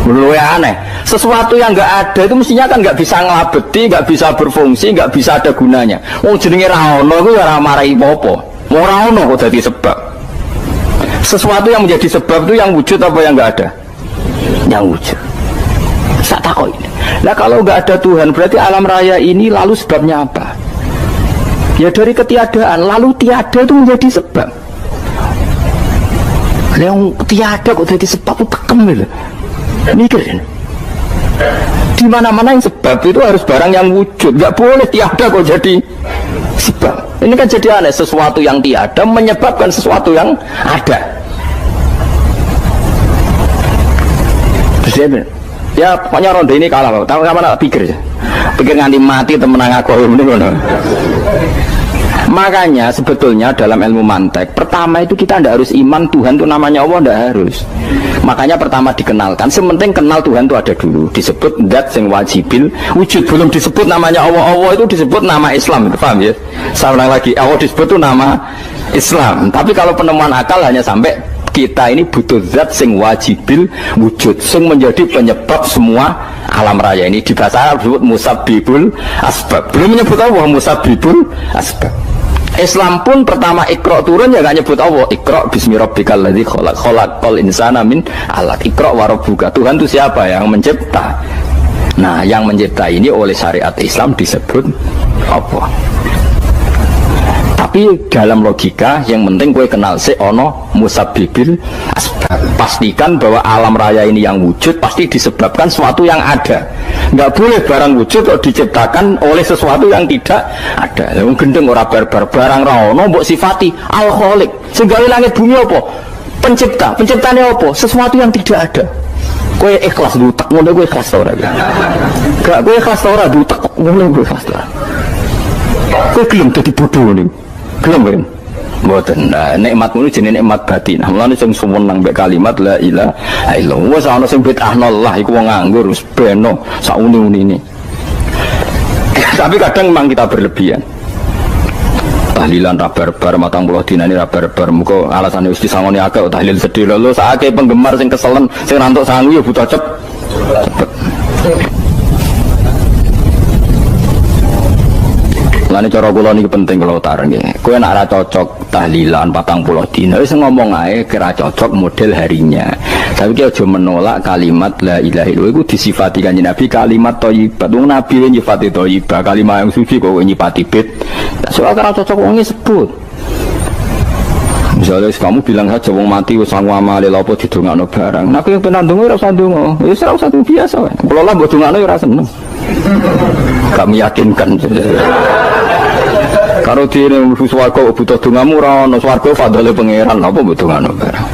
Menurut saya aneh. Sesuatu yang nggak ada itu mestinya kan nggak bisa ngelabeti, nggak bisa berfungsi, nggak bisa ada gunanya. Wong jenenge ra ono iku ya ora marai apa. Ora ono kok dadi sebab. Sesuatu yang menjadi sebab itu yang wujud apa yang nggak ada? Yang wujud. Sak takoi. Lah kalau nggak ada Tuhan berarti alam raya ini lalu sebabnya apa? Ya dari ketiadaan, lalu tiada itu menjadi sebab. Yang tiada kok jadi sebab itu tekem gitu. Mikirin. Di mana-mana yang sebab itu harus barang yang wujud, nggak boleh tiada kok jadi sebab. Ini kan jadi aneh, sesuatu yang tiada menyebabkan sesuatu yang ada. Terus ya pokoknya ronde ini kalah, tahu kapan tak pikir ya, pikir nganti mati temenang aku ini kono. Makanya sebetulnya dalam ilmu mantek pertama itu kita tidak harus iman Tuhan itu namanya Allah, tidak harus. Makanya pertama dikenalkan, sementing kenal Tuhan itu ada dulu, disebut zat sing wajibil wujud, belum disebut namanya Allah. Allah itu disebut nama Islam, itu paham ya? Saya ulang lagi, Allah disebut itu nama Islam. Tapi kalau penemuan akal hanya sampai kita ini butuh zat sing wajibil wujud, sing menjadi penyebab semua alam raya ini. Di bahasa Arab disebut musabbibul asbab, belum menyebut Allah musabbibul asbab. Islam pun pertama Iqra turun ya gak nyebut Allah. Iqra bismi rabbikal ladzi khalaq, khalaqal insana min 'alaq. Iqra wa rabbuka. Tuhan itu siapa? Yang mencipta. Nah, yang mencipta ini oleh syariat Islam disebut apa? Tapi dalam logika yang penting gue kenal si ono musabbibil asbab. Pastikan bahwa alam raya ini yang wujud pasti disebabkan sesuatu yang ada. Nggak boleh barang wujud kok diciptakan oleh sesuatu yang tidak ada. Yang gendeng ora barbar barang ra ono mbok sifati al khaliq. Sing gawe langit bumi apa? Pencipta. Penciptane apa? Sesuatu yang tidak ada. Kowe ikhlas dutek ngono kowe ikhlas ora? Gak kowe ikhlas ora dutek ngono kowe ikhlas ora? Kowe gelem dadi bodoh niku. Gelem kan? Mboten. Nah, nikmatmu ini jenenge nikmat batin. Mulane sing suweneng mbek kalimat la ilaha illallah. Wis ana sing bid'ahnallah iku wong nganggur wis beno sauni-unine. Tapi kadang memang kita berlebihan. Tahlilan ra barbar matang puluh dina ini ra barbar. Muga alasane wis disangoni akeh tahlil sedih lho sakake penggemar sing keselen sing rantuk sangu ya butuh cepet. Lani cara kula niki penting kula utara nggih. Kowe nek ora cocok tahlilan 40 dina wis ngomong ae kira cocok model harinya. Tapi ki aja menolak kalimat la ilaha illallah iku disifati Kanjeng Nabi kalimat thayyibah. Wong Nabi nyifati thayyibah, kalimat yang suci kok nyifati bid. Soal kira cocok wong sebut. Misalnya kamu bilang saja wong mati wis sangu amale lha apa didongakno barang. Nek kowe pengen ndonga ora usah ndonga. Wis ora usah biasa wae. Kula lah mbok dongakno ya ora seneng. Gak meyakinkan. Karo dene swarga butuh dongamu ora ono swarga fadhole pangeran apa mbok dongakno barang.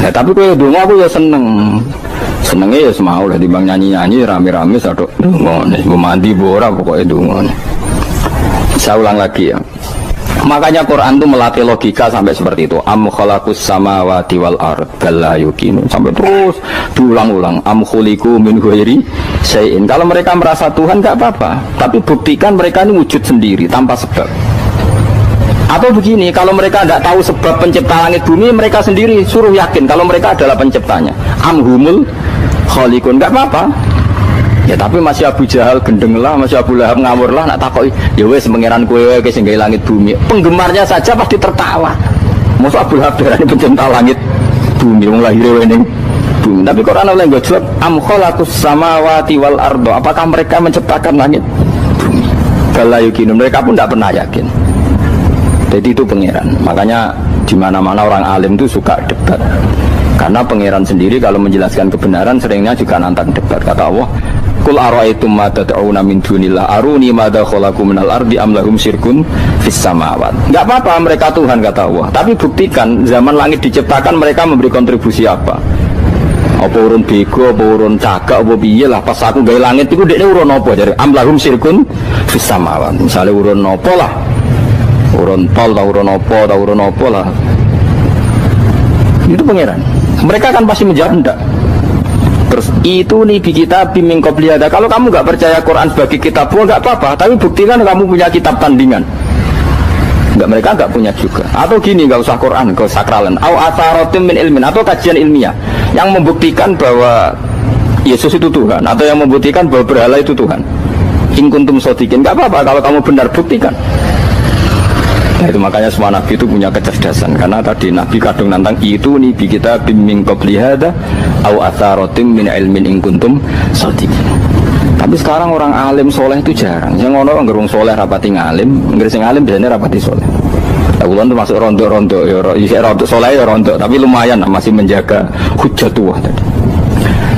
Nah, tapi kowe donga aku ya seneng. Senenge ya semau lah timbang nyanyi-nyanyi rame-rame sadok donga. Nek mandi ora pokoke donga. Saya ulang lagi ya. Makanya Quran itu melatih logika sampai seperti itu. Am khalaqus samawati wal ard bal yuqinu, sampai terus diulang-ulang. Am khuliqu min ghairi syai'in. Kalau mereka merasa Tuhan enggak apa-apa, tapi buktikan mereka ini wujud sendiri tanpa sebab. Atau begini, kalau mereka tidak tahu sebab pencipta langit bumi, mereka sendiri suruh yakin kalau mereka adalah penciptanya. Am humul khaliqun, enggak apa-apa. Ya tapi masih Abu Jahal gendeng lah, masih Abu Lahab ngawur lah, nak takoi ya wes pangeran kowe wae sing gawe langit bumi. Penggemarnya saja pasti tertawa. Mosok Abu Lahab darani pencipta langit bumi, wong lahir wae ning bumi. Tapi Quran oleh nggo jawab am khalaqus samawati wal ardo. Apakah mereka menciptakan langit bumi? Bala yuqinu, mereka pun tidak pernah yakin. Jadi itu pangeran. Makanya di mana-mana orang alim itu suka debat. Karena pangeran sendiri kalau menjelaskan kebenaran seringnya juga nantang debat. Kata Allah, Qul ara'aytum ma tad'una min dunillah aruni madza khalaqu minal ardi am lahum syirkun fis samawat. Enggak apa-apa mereka Tuhan kata Allah, tapi buktikan zaman langit diciptakan mereka memberi kontribusi apa? Apa urun bego, apa urun cagak, apa piye lah pas aku gawe langit iku dekne urun apa jare am lahum syirkun fis samawat. Misale urun apa lah? Urun tol ta urun apa lah. Itu pangeran. Mereka kan pasti menjawab enggak. Terus itu nih di kitab min qabli hada. Kalau kamu nggak percaya Quran sebagai kitab, nggak apa-apa. Tapi buktikan kamu punya kitab tandingan. Enggak, mereka nggak punya juga. Atau gini, nggak usah Quran, nggak usah sakralan. Au atharatim min ilmin, atau kajian ilmiah yang membuktikan bahwa Yesus itu Tuhan, atau yang membuktikan bahwa berhala itu Tuhan. In kuntum shodiqin, nggak apa-apa kalau kamu benar, buktikan. Nah, itu makanya semua nabi itu punya kecerdasan, karena tadi nabi kadung nantang itu nih bi kita min qabli hada au atharatim min ilmin in kuntum shodiqin. Tapi sekarang orang alim soleh itu jarang. Yang ngono ngerung soleh rapati ngalim, nggak sing alim biasanya rapati soleh. Ulan itu masuk rontok-rontok, ya rontok soleh ya rontok, tapi lumayan masih menjaga hujjatullah tadi.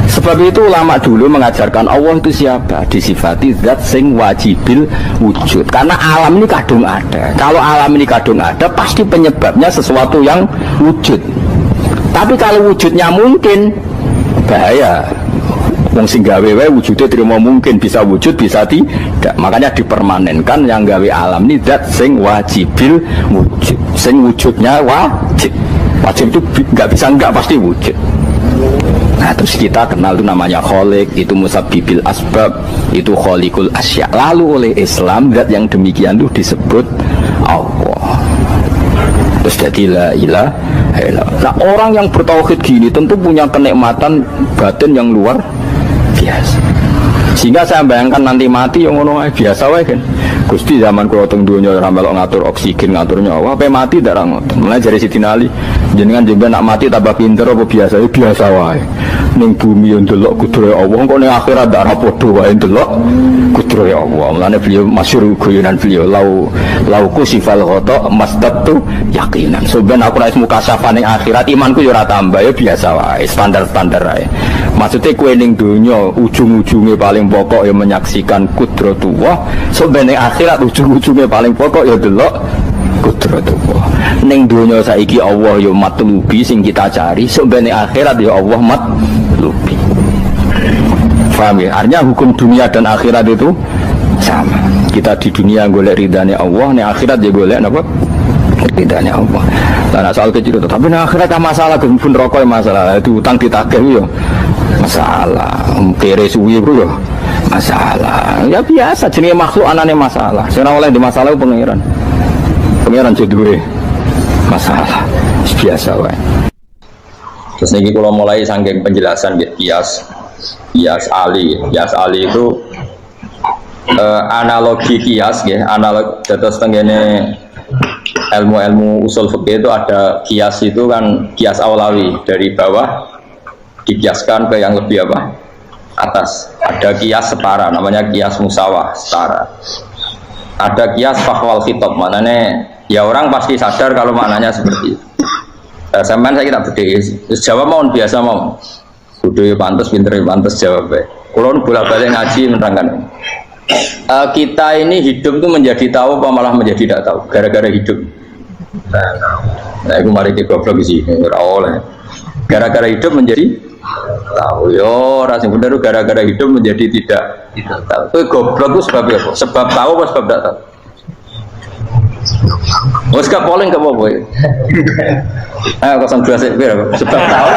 Sebab itu ulama dulu mengajarkan Allah itu siapa? Disifati zat sing wajibil wujud. Karena alam ini kadung ada. Kalau alam ini kadung ada, pasti penyebabnya sesuatu yang wujud. Tapi kalau wujudnya mungkin, bahaya. Wong sing gawe wae wujudnya terima mungkin, bisa wujud bisa tidak. Makanya dipermanenkan yang gawe alam ini zat sing wajibil wujud. Sing wujudnya wajib. Wajib itu nggak bisa enggak, pasti wujud. Nah terus kita kenal itu namanya Khaliq, itu musabbibil asbab, itu Khaliqul asya. Lalu oleh Islam zat yang demikian itu disebut Allah. Terus jadi la ilaha illallah. Nah orang yang bertauhid gini tentu punya kenikmatan batin yang luar biasa. Sehingga saya bayangkan nanti mati yang ngono biasa wae kan. Gusti zaman kula teng donya ora melok ngatur oksigen, ngatur nyawa, ape mati ndak ra ngoten. Mulai jare Sidina Ali, jenengan jemben nak mati tambah pinter apa biasa? Ya biasa wae. Ning bumi yo ndelok kudrohe Allah, kok ning akhirat ndak ra padha wae ndelok kudrohe Allah. Mulane beliau masyhur guyonan beliau, lau kusifal ghata mastatu yaqinan. So ben aku nek mukasyafah ning akhirat imanku yo ora tambah, ya biasa wae, standar-standar wae. Maksudnya kowe ning donya ujung-ujunge paling pokok ya menyaksikan kudratullah, so ben ning akhirat ujung-ujungnya paling pokok ya delok kudratullah. Ning donya saiki Allah ya matlubi sing kita cari, sebenarnya akhirat ya Allah matlubi. Paham ya? Artinya hukum dunia dan akhirat itu sama. Kita di dunia golek ridane Allah, ning akhirat ya golek napa? Ridane Allah. Nah soal kecil itu, tapi ning akhirat kan masalah pun rokok masalah, itu utang ditagih ya masalah, kere suwi bro ya masalah. Ya biasa jenenge makhluk anane masalah. Sing ora oleh di masalah pangeran. Pangeran duwe masalah. Biasa wae. Terus niki kalau mulai saking penjelasan kias Ali itu analogi kias nggih, analog dados tengene ilmu usul fikih itu ada kias itu kan kias awlawi dari bawah dikiaskan ke yang lebih apa? Atas. Ada kias setara namanya kias musawah setara. Ada kias fahwal khitab, maknanya ya orang pasti sadar kalau maknanya seperti itu. Sampai saya kita berdiri jawab mau biasa mau udah pantas pinter pantas jawab baik. Kalau bolak-balik ngaji menerangkan kita ini hidup itu menjadi tahu apa malah menjadi tidak tahu gara-gara hidup. Nah itu mari kita goblok sih oleh gara-gara hidup menjadi tahu yo rasa benar gara-gara hidup menjadi tidak tahu. Itu goblok itu sebab apa? Sebab tahu apa sebab tidak tahu? Oh, sekarang polling ke apa? Ayo 02 sih, sebab tahu.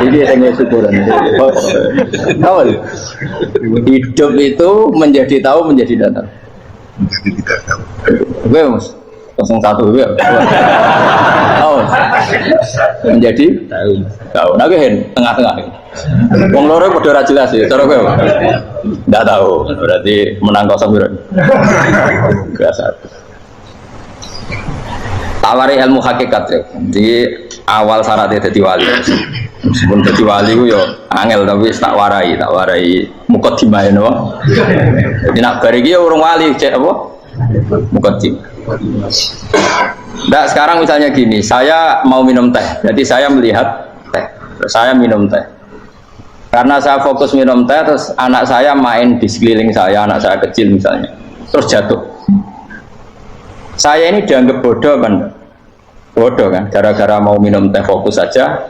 Ini yang syukuran. Tahu? Hidup itu menjadi tahu, menjadi tidak tahu. Menjadi tidak tahu. Gue mas 01 gue. Oh, menjadi tahu. Nah, gue tengah-tengah. Wong loro padha ora jelas ya, cara kowe. Ndak tahu, berarti menang 0 piro. Biasa. Tawari ilmu hakikat ya. Di awal syaratnya dadi wali. Meskipun dadi wali ku yo angel tapi tak warai mukadimah no. Jadi nak bar iki urung wali cek apa? Mukadimah. Ndak sekarang misalnya gini, saya mau minum teh. Jadi saya melihat teh. Saya minum teh. Karena saya fokus minum teh, terus anak saya main di sekeliling saya, anak saya kecil misalnya, terus jatuh. Saya ini dianggap bodoh kan? Bodoh kan? Gara-gara mau minum teh fokus saja,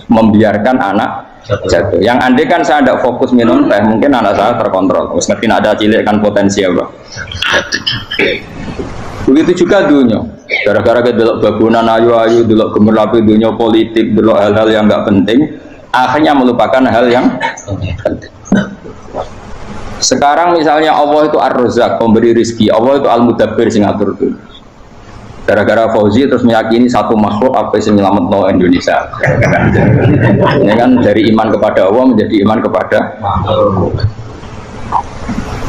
membiarkan anak jatuh. Yang andai kan saya tidak fokus minum teh, mungkin anak saya terkontrol. Terus ngerti ada cilik kan potensi apa? Begitu juga dunia. Gara-gara kita delok babunan ayu-ayu, delok gemerlapi dunia politik, delok hal-hal yang nggak penting. Akhirnya melupakan hal yang penting. Sekarang misalnya Allah itu Ar-Razzaq, pemberi rizki, Allah itu Al-Mudabbir sing ngatur itu. Gara-gara Fauzi terus meyakini satu makhluk apa yang menyelamatkan Indonesia. Ya kan, dari iman kepada Allah menjadi iman kepada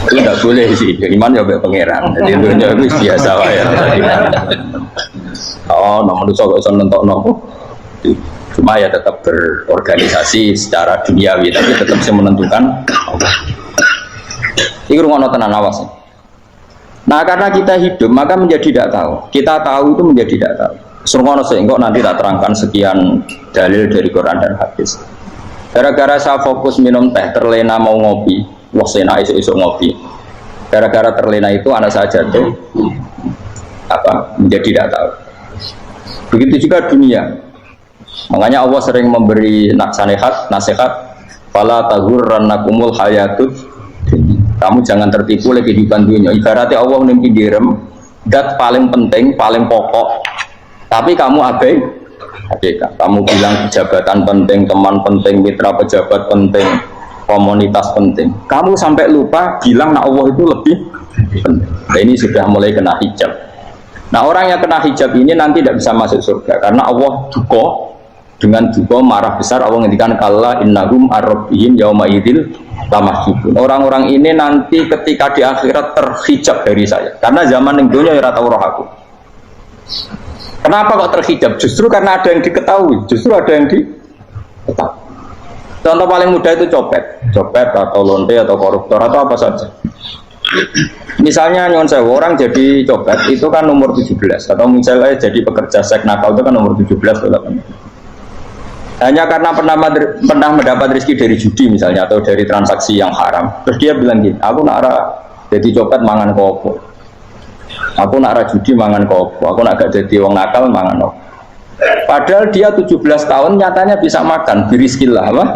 itu tidak boleh sih, iman ya baik pangeran. Jadi dunia itu biasa ya. Oh, nomor itu kok iso nentokno. Cuma ya tetap berorganisasi secara duniawi, tapi tetap bisa menentukan. Ini rumah tenan awas. Nah, karena kita hidup maka menjadi tidak tahu. Kita tahu itu menjadi tidak tahu. Surgono sehingga nanti tak terangkan sekian dalil dari Quran dan hadis. Gara-gara saya fokus minum teh, terlena mau ngopi, wah sena isu ngopi. Gara-gara terlena itu anak saya jatuh, menjadi tidak tahu. Begitu juga dunia. Makanya Allah sering memberi nasihat, fala taghurrannakumul hayatud. Kamu jangan tertipu oleh kehidupan dunia. Ibaratnya Allah menimpi direm, dat paling penting, paling pokok. Tapi kamu abaikan. Kamu bilang jabatan penting, teman penting, mitra pejabat penting, komunitas penting. Kamu sampai lupa bilang nah Allah itu lebih penting. Nah, ini sudah mulai kena hijab. Nah, orang yang kena hijab ini nanti tidak bisa masuk surga karena Allah duka. Dengan juga marah besar Allah ngendikan kalla innahum ar-rabbihim yauma idzil lamahjubun. Orang-orang ini nanti ketika di akhirat terhijab dari saya. Karena zaman yang dunia ya ora tau roh aku. Kenapa kok terhijab? Justru karena ada yang diketahui, justru ada yang diketahui. Contoh paling mudah itu copet atau lonte atau koruptor atau apa saja. Misalnya nyon sewu orang jadi copet itu kan nomor 17 atau misalnya jadi pekerja seks nakal itu kan nomor 17 atau 18. Hanya karena pernah mendapat rezeki dari judi misalnya atau dari transaksi yang haram. Terus dia bilang gini, aku nak jadi copet mangan kopo. Aku nak judi mangan kopo. Aku nak gak jadi wong nakal mangan kopo. Padahal dia 17 tahun nyatanya bisa makan, birizkillah apa?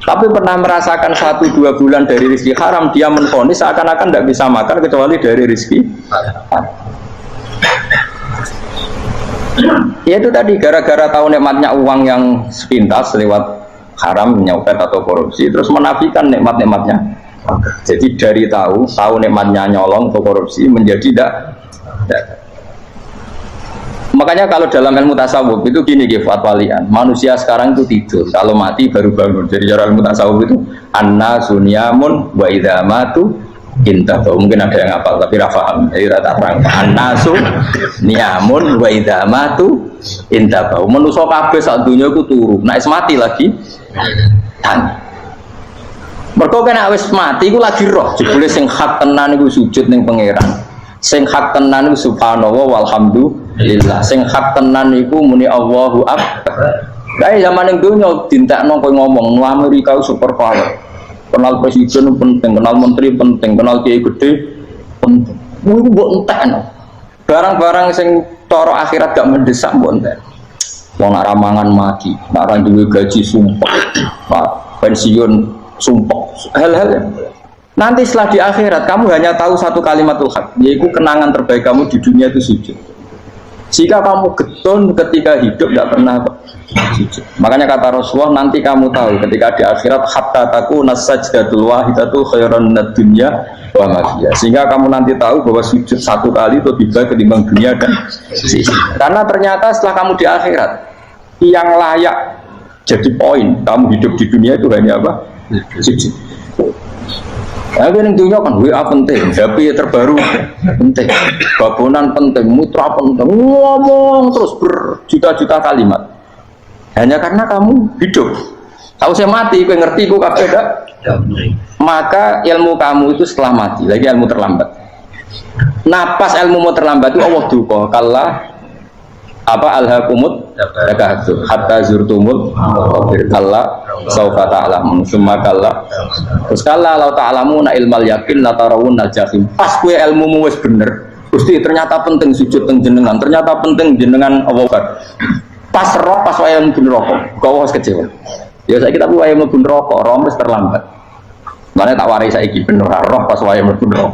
Tapi pernah merasakan 1-2 bulan dari rezeki haram, dia menvonis seakan-akan tidak bisa makan kecuali dari rezeki haram. Ya itu tadi gara-gara tahu nikmatnya uang yang sepintas lewat haram, nyopet atau korupsi, terus menafikan nikmat-nikmatnya. Jadi dari tahu nikmatnya nyolong atau korupsi menjadi tidak. Makanya kalau dalam ilmu tasawuf itu gini fatwalian, manusia sekarang itu tidur, kalau mati baru bangun. Jadi cara ilmu tasawuf itu annasu niyamun wa idza matu intahu. Mungkin ada yang hafal tapi ra paham. Jadi rata terang annasu niyamun wa idza matu intahu. Manusa kabeh sak donya iku turu, nek wis mati lagi tani. Mergo kena wis mati iku lagi roh, jebule sing hak tenan iku sujud ning pangeran. Sing hak tenan iku subhanallah walhamdulillah. Sing hak tenan iku muni Allahu akbar. Kae zaman ning donya dintekno kowe ngomong, "Nu Amerika super power." Kenal presiden penting, kenal menteri penting, kenal kiai gede penting. Iku mbok entekno. Barang-barang sing cara akhirat gak mendesak mbok entek. Wong nek ramangan mati, nek ra duwe gaji sumpah, pensiun sumpah, hal-hal Nanti setelah di akhirat kamu hanya tahu satu kalimatul haq, yaitu kenangan terbaik kamu di dunia itu sujud. Jika kamu getun ketika hidup tidak pernah sujud. Makanya kata Rasulullah, nanti kamu tahu ketika di akhirat hatta takuna sajdatul wahidatu khairan minad dunya wa ma fiha. Sehingga kamu nanti tahu bahwa sujud satu kali itu lebih baik ketimbang dunia dan sisi. Karena ternyata setelah kamu di akhirat, yang layak jadi poin kamu hidup di dunia itu hanya apa? Sujud. Ya yang dunia kan WA penting, HP terbaru penting, babonan penting, mutra penting, ngomong terus berjuta-juta kalimat. Hanya karena kamu hidup. Tahu saya mati, gue ngerti gue kabeh dak. Maka ilmu kamu itu setelah mati, lagi ilmu terlambat. Napas ilmu mau terlambat itu Allah duka kalla apa alhaqumut takadzub hatta zurtumul kalla saufa ta'lamun summa kalla terus kalla law ta'lamuna ilmal yakin la tarawunna jahim. Pas kowe ilmumu wis bener Gusti ternyata penting sujud teng jenengan, ternyata penting jenengan Allah. Pas roh pas wayang mlebu neraka kok wis kecewa ya saiki tapi wayang mlebu neraka roh wis terlambat. Mane tak warai saiki bener roh pas wayang mlebu neraka.